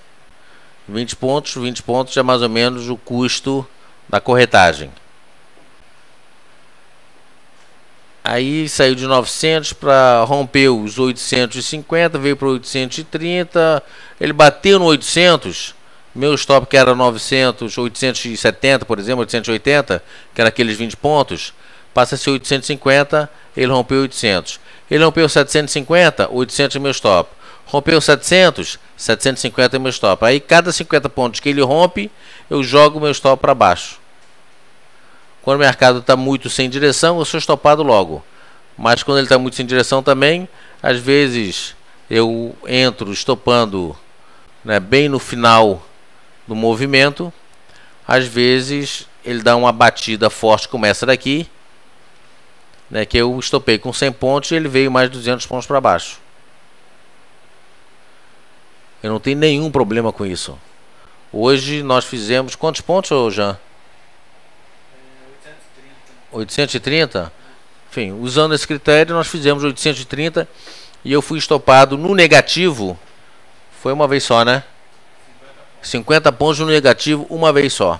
20 pontos é mais ou menos o custo da corretagem. Aí saiu de 900 para romper os 850, veio para 830, ele bateu no 800, meu stop que era 900, 870, por exemplo, 880, que era aqueles 20 pontos, passa a ser 850, ele rompeu 800. Ele rompeu 750, 800 é meu stop. Rompeu 700, 750 é meu stop. Aí cada 50 pontos que ele rompe, eu jogo meu stop para baixo. Quando o mercado está muito sem direção, eu sou estopado logo. Mas quando ele está muito sem direção também, às vezes eu entro estopando, né, bem no final do movimento. Às vezes ele dá uma batida forte como essa daqui, né, que eu estopei com 100 pontos e ele veio mais 200 pontos para baixo. Eu não tenho nenhum problema com isso. Hoje nós fizemos quantos pontos, Jean? 830. Enfim, usando esse critério, nós fizemos 830 e eu fui estopado no negativo. Foi uma vez só, né? 50 pontos no negativo, uma vez só.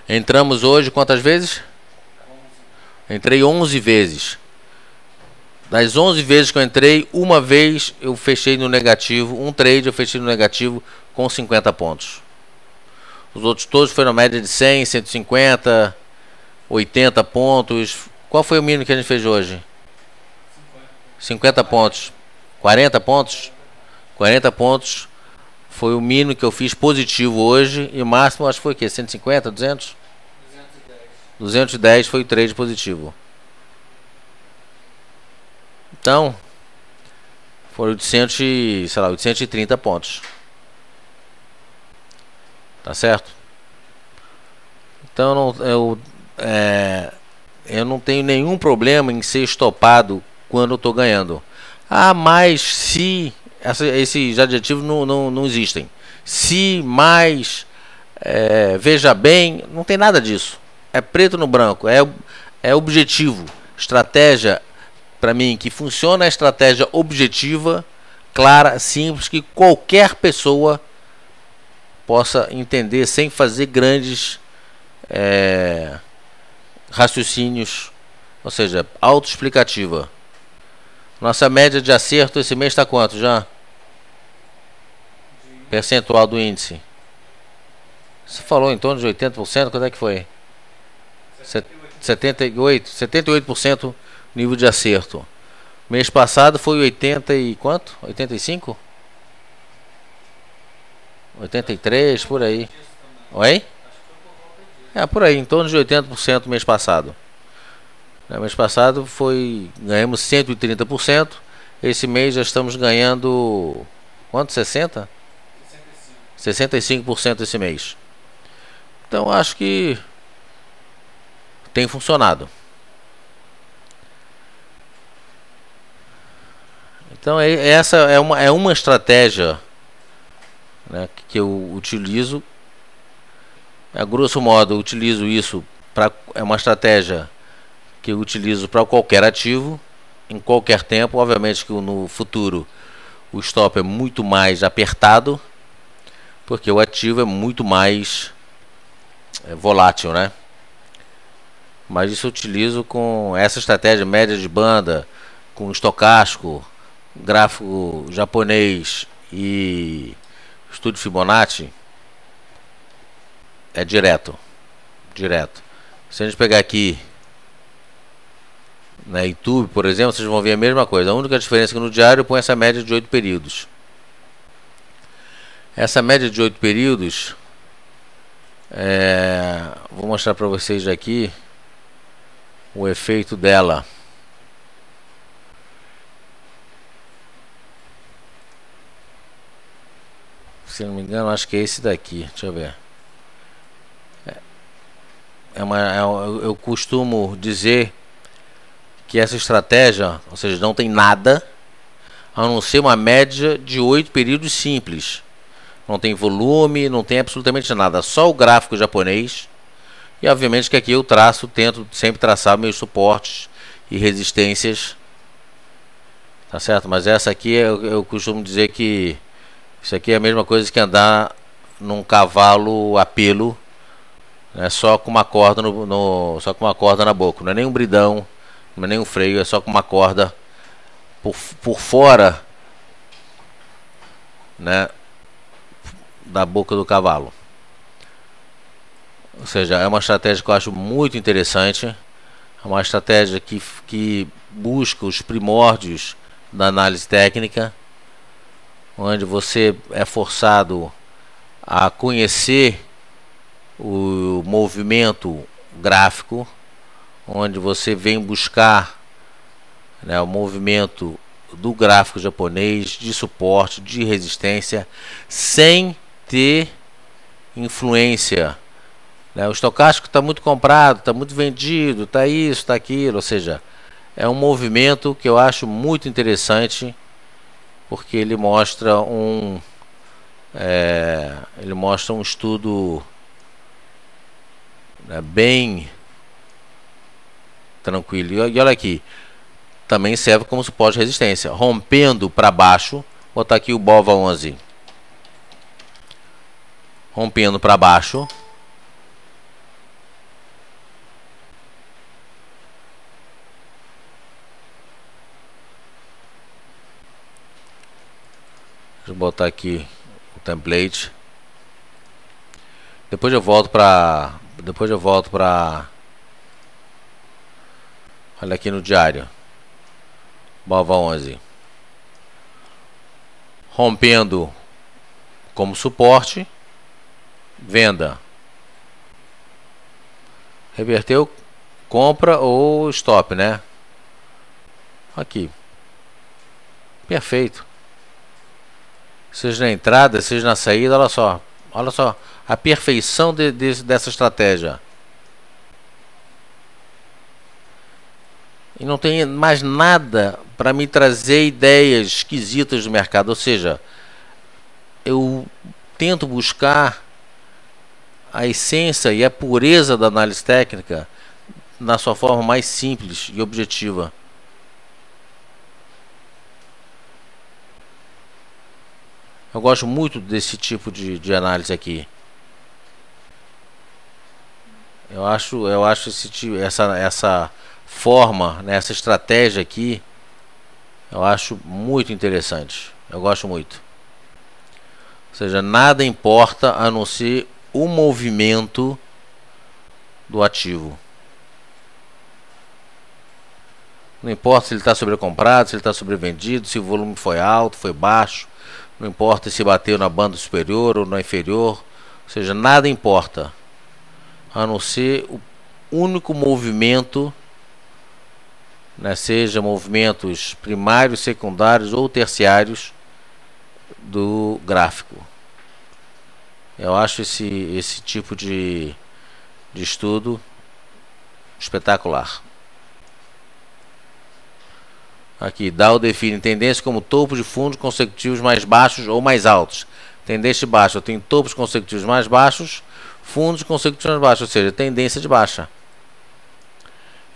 Entramos hoje quantas vezes? Entrei 11 vezes. Das 11 vezes que eu entrei, uma vez eu fechei no negativo. Um trade eu fechei no negativo com 50 pontos. Os outros todos foram na média de 100, 150, 80 pontos. Qual foi o mínimo que a gente fez hoje? 50 pontos. 40 pontos? 40 pontos foi o mínimo que eu fiz positivo hoje. E o máximo acho que foi o quê? 150, 200? 210 foi o trade positivo. Então, foram 800, sei lá, 830 pontos. Tá certo? Então eu não tenho nenhum problema em ser estopado quando eu estou ganhando. Ah, mas se... esses adjetivos não existem. Se, mais, veja bem, não tem nada disso. É preto no branco, é objetivo. Estratégia, para mim, que funciona, é estratégia objetiva, clara, simples, que qualquer pessoa possa entender sem fazer grandes raciocínios, ou seja, autoexplicativa. Nossa média de acerto esse mês está quanto já? Percentual do índice. Você falou em torno de 80%, quanto é que foi? 78% nível de acerto. Mês passado foi 80 e quanto? 85? 83, por aí. Oi? É, por aí, em torno de 80% mês passado. Mês passado ganhamos 130%. Esse mês já estamos ganhando quanto? 60? 65% esse mês. Então acho que tem funcionado. Então essa é uma estratégia, né, que eu utilizo. A grosso modo, eu utilizo isso é uma estratégia que eu utilizo para qualquer ativo, em qualquer tempo. Obviamente que no futuro o stop é muito mais apertado, porque o ativo é muito mais volátil, né? Mas isso eu utilizo com essa estratégia média de banda, com estocástico, gráfico japonês e estudo Fibonacci. É direto. Se a gente pegar aqui na YouTube, por exemplo, vocês vão ver a mesma coisa. A única diferença é que no diário eu ponho essa média de 8 períodos. Essa média de 8 períodos, vou mostrar para vocês aqui o efeito dela. Se não me engano, acho que é esse daqui. Deixa eu ver. Eu costumo dizer que essa estratégia, ou seja, não tem nada a não ser uma média de 8 períodos simples. Não tem volume, não tem absolutamente nada, só o gráfico japonês. E obviamente que aqui eu tento sempre traçar meus suportes e resistências, tá certo? Mas essa aqui eu costumo dizer que isso aqui é a mesma coisa que andar num cavalo a pelo, né, só com uma corda só com uma corda na boca. Não é nem um bridão, não é nem um freio, é só com uma corda por fora, né, da boca do cavalo. Ou seja, é uma estratégia que eu acho muito interessante. É uma estratégia que busca os primórdios da análise técnica, onde você é forçado a conhecer o movimento gráfico, onde você vem buscar, né, o movimento do gráfico japonês, de suporte, de resistência, sem ter influência, né? O estocástico está muito comprado, está muito vendido, está isso, está aquilo. Ou seja, é um movimento que eu acho muito interessante, porque ele mostra um estudo, né, bem tranquilo. E olha aqui, também serve como suporte de resistência, rompendo para baixo. Vou botar aqui o BOVA 11, rompendo para baixo, deixa eu botar aqui o template. Depois eu volto para olha aqui no diário, BOVA 11, rompendo como suporte, venda, reverteu, compra ou stop, né? Aqui, perfeito. Seja na entrada, seja na saída, olha só a perfeição dessa estratégia. E não tem mais nada para me trazer ideias esquisitas do mercado. Ou seja, eu tento buscar a essência e a pureza da análise técnica na sua forma mais simples e objetiva. Eu gosto muito desse tipo de análise aqui. Eu acho essa forma, né, essa estratégia aqui, Eu acho muito interessante. Eu gosto muito. Ou seja, nada importa a não ser o movimento do ativo. Não importa se ele está sobrecomprado, se ele está sobrevendido, se o volume foi alto, foi baixo. Não importa se bateu na banda superior ou na inferior. Ou seja, nada importa a não ser o único movimento, né, seja movimentos primários, secundários ou terciários do gráfico. Eu acho esse tipo de estudo espetacular. Aqui, Dow define tendência como topos de fundos consecutivos mais baixos ou mais altos. Tendência de baixa, eu tenho topos consecutivos mais baixos, fundos consecutivos mais baixos, ou seja, tendência de baixa.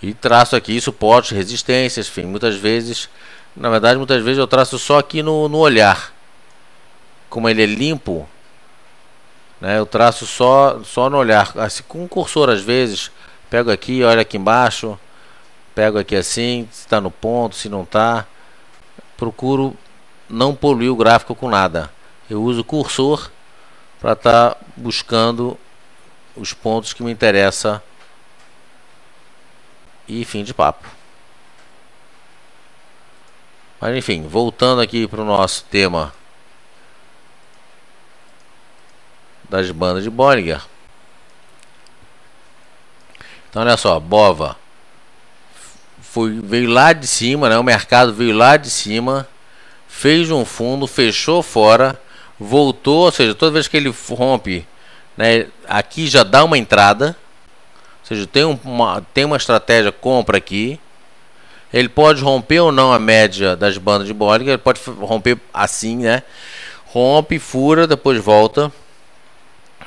E traço aqui suportes, resistências, enfim, muitas vezes eu traço só aqui no olhar. Como ele é limpo, né, eu traço só no olhar. Assim, com o cursor às vezes, pego aqui, olho aqui embaixo, pego aqui assim, se está no ponto, se não está. Procuro não poluir o gráfico com nada. Eu uso o cursor para estar buscando os pontos que me interessam. E fim de papo. Mas enfim, voltando aqui para o nosso tema das bandas de Bollinger. Então olha só, BOVA veio lá de cima, né? O mercado veio lá de cima, fez um fundo, fechou fora, voltou, ou seja, toda vez que ele rompe, né, aqui já dá uma entrada. Ou seja, tem uma estratégia compra aqui. Ele pode romper ou não a média das bandas de Bollinger. Ele pode romper assim, né? Rompe, fura, depois volta.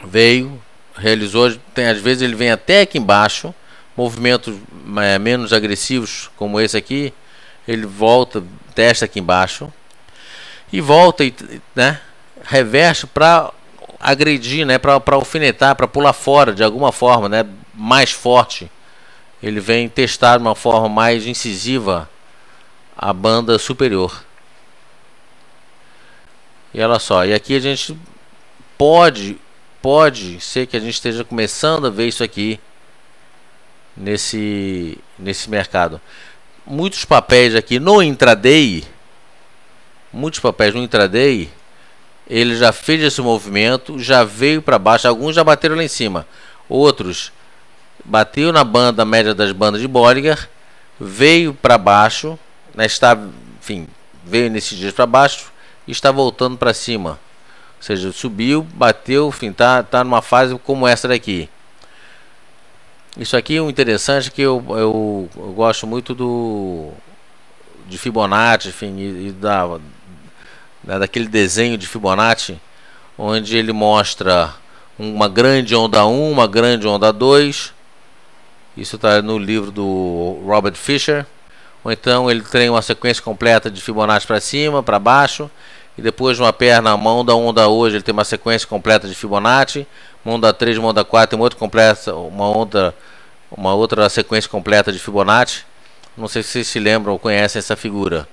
Veio, realizou. Às vezes ele vem até aqui embaixo. Movimentos menos agressivos, como esse aqui. Ele volta, testa aqui embaixo. E volta, né? Reverte para agredir, né? Para alfinetar, para pular fora de alguma forma, né? Mais forte. Ele vem testar de uma forma mais incisiva a banda superior. E olha só, e aqui a gente pode ser que a gente esteja começando a ver isso aqui nesse mercado. Muitos papéis aqui no intraday, ele já fez esse movimento, já veio para baixo, alguns já bateram lá em cima, outros bateu na banda média das bandas de Bollinger, veio para baixo, né, veio nesses dias para baixo e está voltando para cima. Ou seja, subiu, bateu, enfim, tá numa fase como essa daqui. Isso aqui é um interessante que eu gosto muito de Fibonacci, enfim, daquele desenho de Fibonacci, onde ele mostra uma grande onda 1, uma grande onda 2. Isso está no livro do Robert Fisher. Ou então ele tem uma sequência completa de Fibonacci para cima, para baixo. E depois uma perna, uma onda hoje, ele tem uma sequência completa de Fibonacci. Uma onda 3, uma onda 4, tem uma outra sequência completa de Fibonacci. Não sei se vocês se lembram ou conhecem essa figura.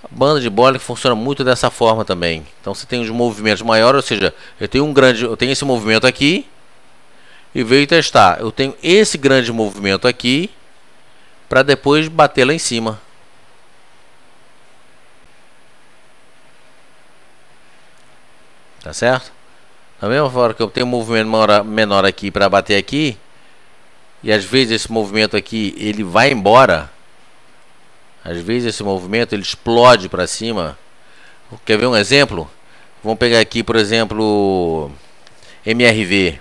A banda de Bollinger funciona muito dessa forma também. Então você tem os movimentos maiores, ou seja, eu tenho esse movimento aqui. E veio testar. Eu tenho esse grande movimento aqui para depois bater lá em cima. Tá certo? Da mesma forma que eu tenho um movimento menor aqui para bater aqui, e às vezes esse movimento aqui ele vai embora. Às vezes esse movimento ele explode para cima. Quer ver um exemplo? Vamos pegar aqui, por exemplo, MRV.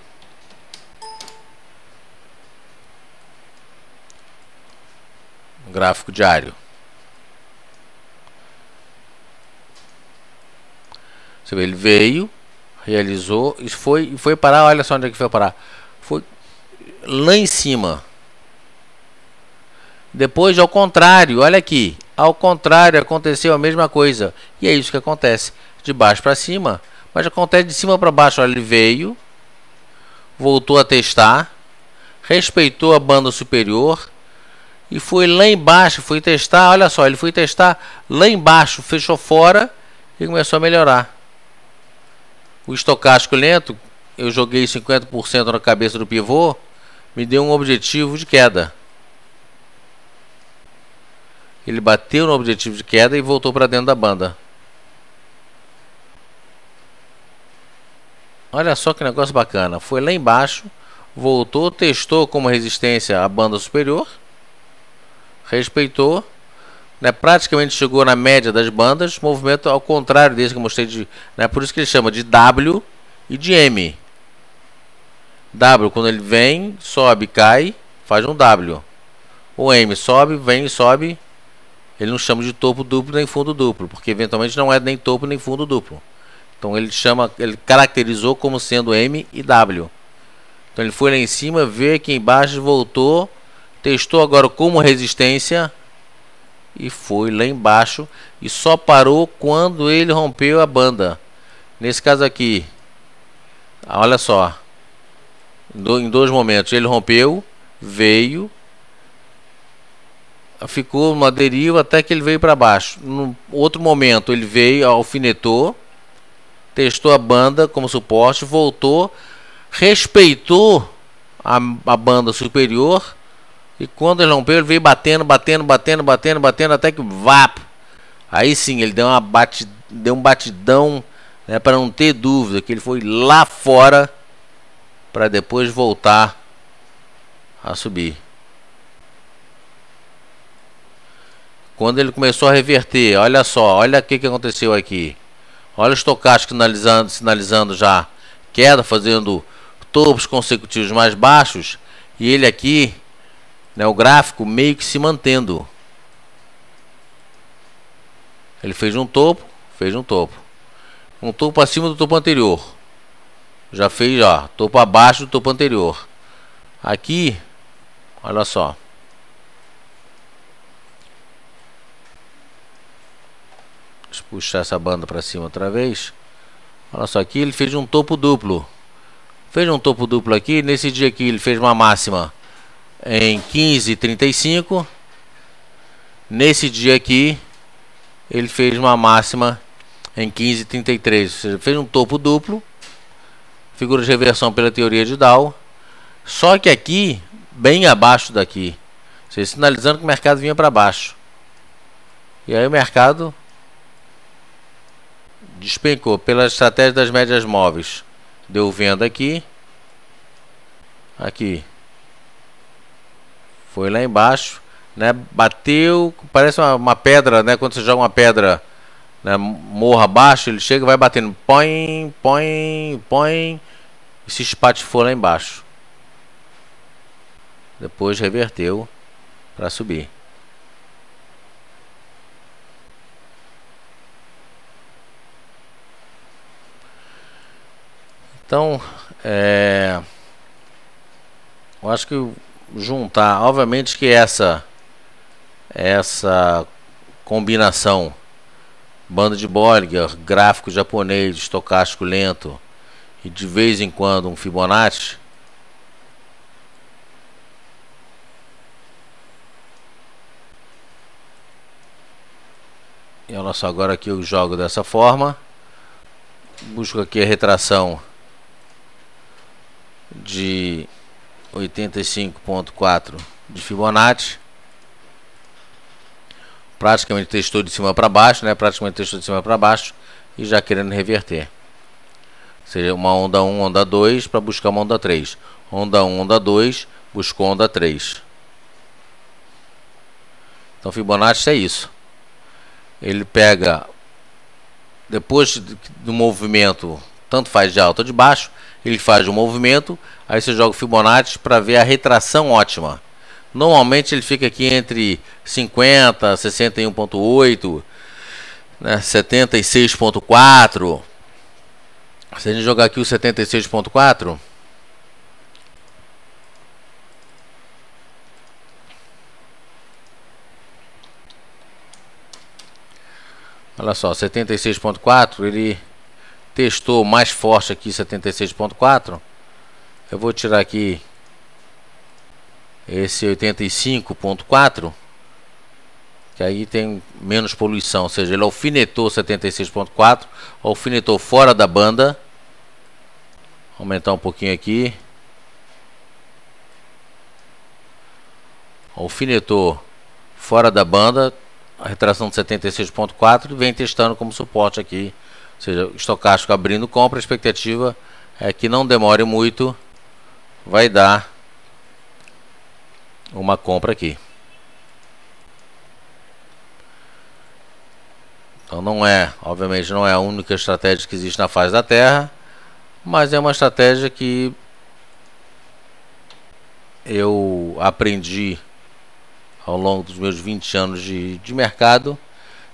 Gráfico diário. Você vê, ele veio, realizou e foi parar. Olha só onde é que foi parar. Foi lá em cima. Depois, ao contrário, olha aqui. Ao contrário, aconteceu a mesma coisa. E é isso que acontece. De baixo para cima. Mas acontece de cima para baixo. Olha, ele veio, voltou a testar, respeitou a banda superior e foi lá embaixo, foi testar, olha só, ele foi testar lá embaixo, fechou fora e começou a melhorar. O estocástico lento, eu joguei 50% na cabeça do pivô, me deu um objetivo de queda. Ele bateu no objetivo de queda e voltou para dentro da banda. Olha só que negócio bacana. Foi lá embaixo, voltou, testou como resistência a banda superior, respeitou, né, praticamente chegou na média das bandas, movimento ao contrário desse que eu mostrei, né, por isso que ele chama de W e de M. W, quando ele vem, sobe, cai, faz um W. O M sobe, vem e sobe. Ele não chama de topo duplo nem fundo duplo, porque eventualmente não é nem topo nem fundo duplo. Então ele caracterizou como sendo M e W. Então ele foi lá em cima, veio aqui embaixo, voltou, testou agora como resistência e foi lá embaixo e só parou quando ele rompeu a banda. Nesse caso aqui, olha só, em dois momentos ele rompeu, veio, ficou uma deriva até que ele veio para baixo. No outro momento ele veio, alfinetou, testou a banda como suporte, voltou, respeitou a banda superior e quando ele rompeu ele veio batendo até que vapo. Aí sim ele deu um batidão, né, para não ter dúvida que ele foi lá fora para depois voltar a subir. Quando ele começou a reverter, olha só, olha o que aconteceu aqui. Olha o estocástico sinalizando já queda, fazendo topos consecutivos mais baixos. E ele aqui, né, o gráfico meio que se mantendo. Ele fez um topo. Um topo acima do topo anterior. Já fez, ó, topo abaixo do topo anterior. Aqui, olha só. Deixa eu puxar essa banda para cima outra vez. Olha só, aqui ele fez um topo duplo. Fez um topo duplo aqui. Nesse dia aqui ele fez uma máxima em 15,35. Nesse dia aqui ele fez uma máxima em 15,33. Ou seja, fez um topo duplo. Figura de reversão pela teoria de Dow. Só que aqui, bem abaixo daqui. Ou seja, sinalizando que o mercado vinha para baixo. E aí o mercado despencou pela estratégia das médias móveis. Deu venda aqui. Aqui. Foi lá embaixo, né? Bateu, parece uma pedra, né? Quando você joga uma pedra, né, morro abaixo, ele chega e vai batendo. Põe. E se espatifou lá embaixo. Depois reverteu para subir. Então, eu acho que juntar, obviamente que essa combinação banda de Bollinger, gráfico japonês, estocástico lento e de vez em quando um Fibonacci, e olha só, agora aqui eu jogo dessa forma, busco aqui a retração de 85,4 de Fibonacci. Praticamente testou de cima para baixo, né? E já querendo reverter. Seria uma onda 1, onda 2 para buscar uma onda 3. Onda 1, onda 2, buscou onda 3. Então Fibonacci é isso. Ele pega, depois do movimento, tanto faz de alta ou de baixo, ele faz um movimento, aí você joga o Fibonacci para ver a retração ótima. Normalmente ele fica aqui entre 50, 61,8, né, 76,4. Se a gente jogar aqui o 76,4, olha só, 76,4, ele testou mais forte aqui, 76,4. Eu vou tirar aqui esse 85.4, que aí tem menos poluição, ou seja, ele alfinetou 76.4, alfinetou fora da banda. Vou aumentar um pouquinho aqui. Alfinetou fora da banda, a retração de 76.4, e vem testando como suporte aqui. Ou seja, o estocástico abrindo compra, a expectativa é que não demore muito, vai dar uma compra aqui. Então não é, obviamente não é a única estratégia que existe na face da Terra, mas é uma estratégia que eu aprendi ao longo dos meus 20 anos de mercado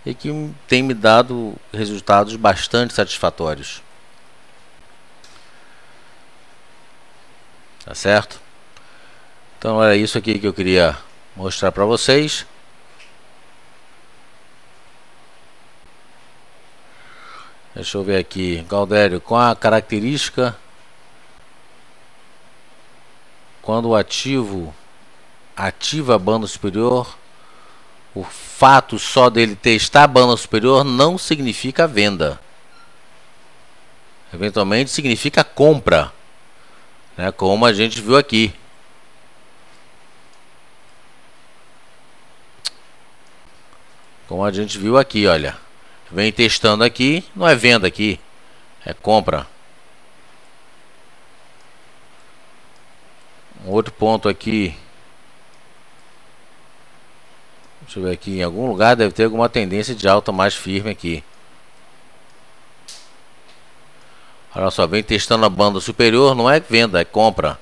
e que tem me dado resultados bastante satisfatórios. Tá certo? Então era isso aqui que eu queria mostrar para vocês. Deixa eu ver aqui, Galdério, com a característica quando o ativo ativa a banda superior, o fato só dele testar a banda superior não significa venda. Eventualmente significa compra, né, como a gente viu aqui. Como a gente viu aqui, olha. Vem testando aqui, não é venda aqui, é compra. Um outro ponto aqui. Deixa eu ver aqui, em algum lugar deve ter alguma tendência de alta mais firme aqui. Olha só, vem testando a banda superior, não é venda, é compra.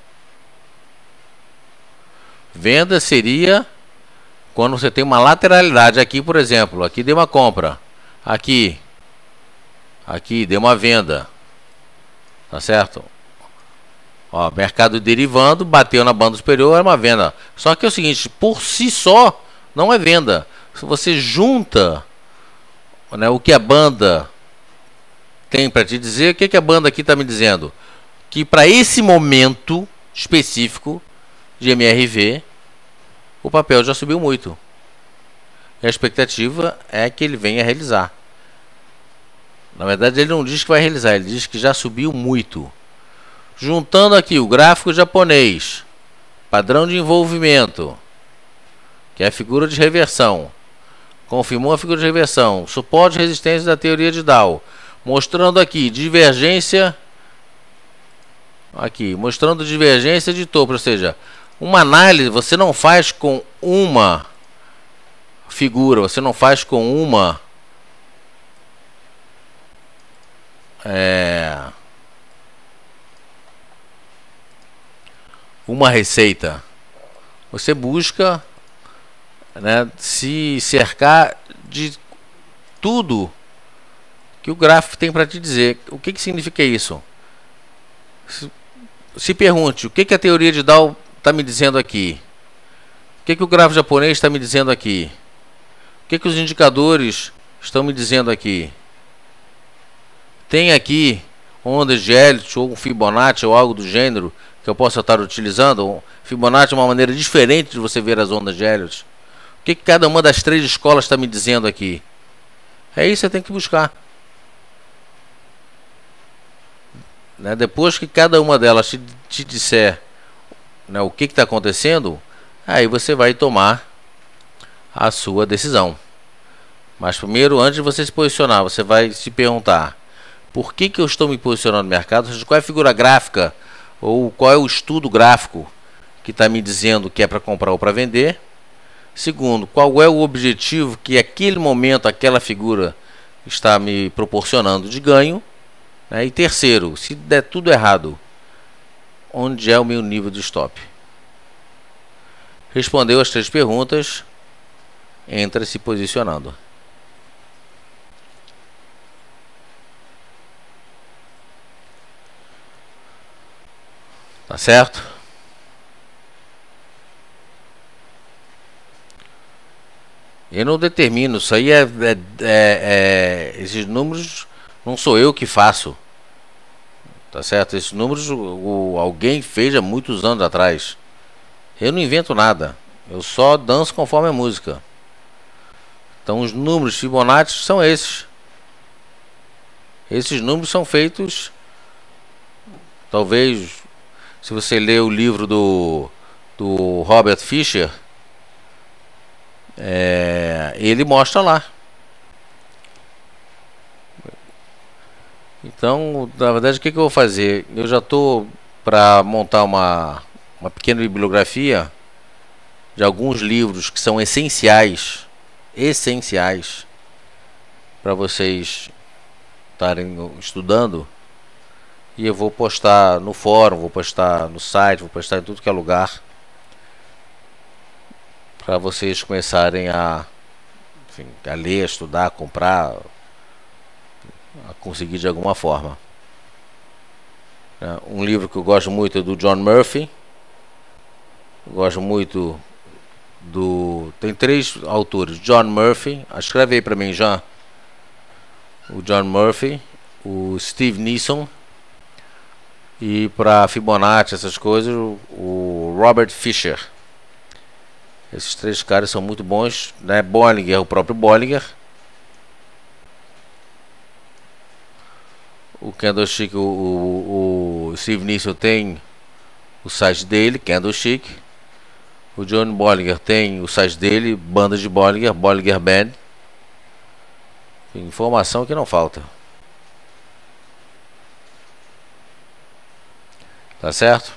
Venda seria quando você tem uma lateralidade aqui, por exemplo. Aqui deu uma compra. Aqui deu uma venda. Tá certo? Ó, mercado derivando, bateu na banda superior, é uma venda. Só que é o seguinte, por si só não é venda. Se você junta, né, o que a banda tem para te dizer, o que a banda aqui está me dizendo? Que para esse momento específico de MRV, o papel já subiu muito. E a expectativa é que ele venha a realizar. Na verdade, ele não diz que vai realizar, ele diz que já subiu muito. Juntando aqui o gráfico japonês, padrão de envolvimento, que é a figura de reversão, confirmou a figura de reversão, suporte e resistência da teoria de Dow, mostrando aqui divergência, mostrando divergência de topo, ou seja, uma análise você não faz com uma figura, você não faz com uma receita. Você busca, né, se cercar de tudo que o gráfico tem para te dizer. O que significa isso? Se pergunte, o que a teoria de Dow está me dizendo aqui? O que o gráfico japonês está me dizendo aqui? O que os indicadores estão me dizendo aqui? Tem aqui ondas de Elliott ou um Fibonacci ou algo do gênero que eu possa estar utilizando? Fibonacci é uma maneira diferente de você ver as ondas de Elliott. O que cada uma das três escolas está me dizendo aqui? É isso que você tem que buscar. Né? Depois que cada uma delas te disser, né, o que está acontecendo, aí você vai tomar a sua decisão. Mas primeiro, antes de você se posicionar, você vai se perguntar: por que eu estou me posicionando no mercado? Ou seja, qual é a figura gráfica ou qual é o estudo gráfico que está me dizendo que é para comprar ou para vender? Segundo, qual é o objetivo que aquele momento, aquela figura está me proporcionando de ganho? E terceiro, se der tudo errado, onde é o meu nível de stop? Respondeu as três perguntas, entra se posicionando. Tá certo? Eu não determino, isso aí esses números não sou eu que faço. Tá certo? Esses números alguém fez há muitos anos atrás. Eu não invento nada. Eu só danço conforme a música. Então os números Fibonacci são esses. Esses números são feitos. Talvez, se você ler o livro do Robert Fisher, ele mostra lá. Então, na verdade, o que eu vou fazer? Eu já estou para montar uma pequena bibliografia de alguns livros que são essenciais para vocês estarem estudando, e eu vou postar no fórum, vou postar no site, vou postar em tudo que é lugar, para vocês começarem a ler, a estudar, a comprar, a conseguir de alguma forma. Um livro que eu gosto muito é do John Murphy. Eu gosto muito tem 3 autores: John Murphy, escreve aí para mim, Jean. O John Murphy, o Steve Nissen, e para Fibonacci, essas coisas, o Robert Fisher. Esses 3 caras são muito bons, né? Bollinger, o próprio Bollinger. O Candlestick, o Steve Nissen tem o site dele, Candlestick. O John Bollinger tem o site dele, Banda de Bollinger, Bollinger Band. Informação que não falta. Tá certo?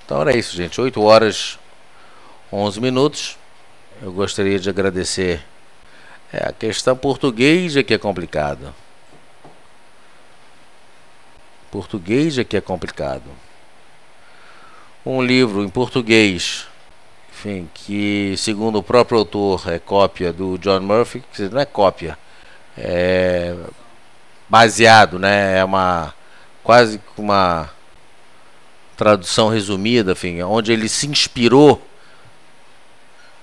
Então era isso, gente. 8 horas 11 minutos. Eu gostaria de agradecer. A questão português é que é complicado. Português é que é complicado. Um livro em português, enfim, que segundo o próprio autor é cópia do John Murphy, que não é cópia, é baseado, né? É quase uma tradução resumida, enfim, onde ele se inspirou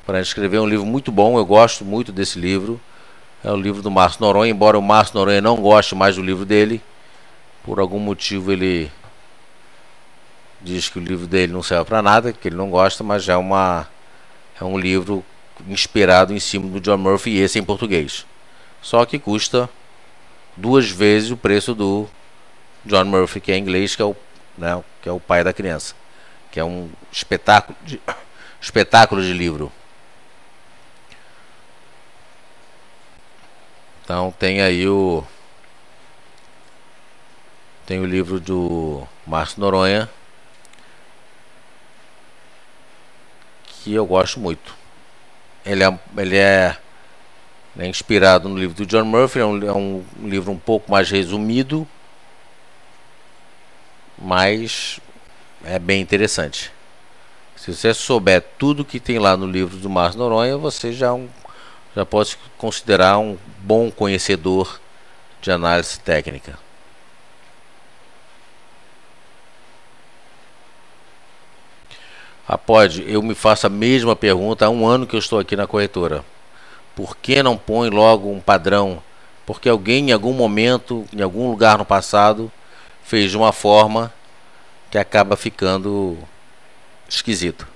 para escrever um livro muito bom. Eu gosto muito desse livro. É o livro do Márcio Noronha, embora o Márcio Noronha não goste mais do livro dele. Por algum motivo ele diz que o livro dele não serve para nada, que ele não gosta, mas é um livro inspirado em cima do John Murphy, e esse em português. Só que custa 2 vezes o preço do John Murphy, que é em inglês, que é o pai da criança, que é um espetáculo de livro. Então tem aí o livro do Márcio Noronha, que eu gosto muito. Ele é inspirado no livro do John Murphy. É um livro um pouco mais resumido, mas é bem interessante. Se você souber tudo que tem lá no livro do Márcio Noronha, você já pode se considerar um bom conhecedor de análise técnica. Pode, eu me faço a mesma pergunta há 1 ano que eu estou aqui na corretora. Por que não põe logo um padrão? Porque alguém em algum momento, em algum lugar no passado, fez de uma forma que acaba ficando esquisito.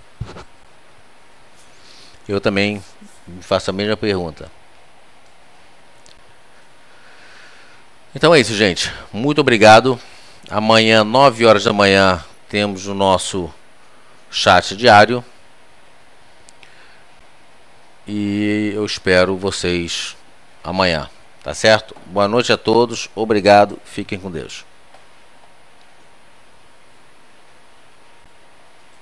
Eu também me faço a mesma pergunta. Então é isso, gente. Muito obrigado. Amanhã, 9 horas da manhã, temos o nosso chat diário. E eu espero vocês amanhã. Tá certo? Boa noite a todos. Obrigado. Fiquem com Deus.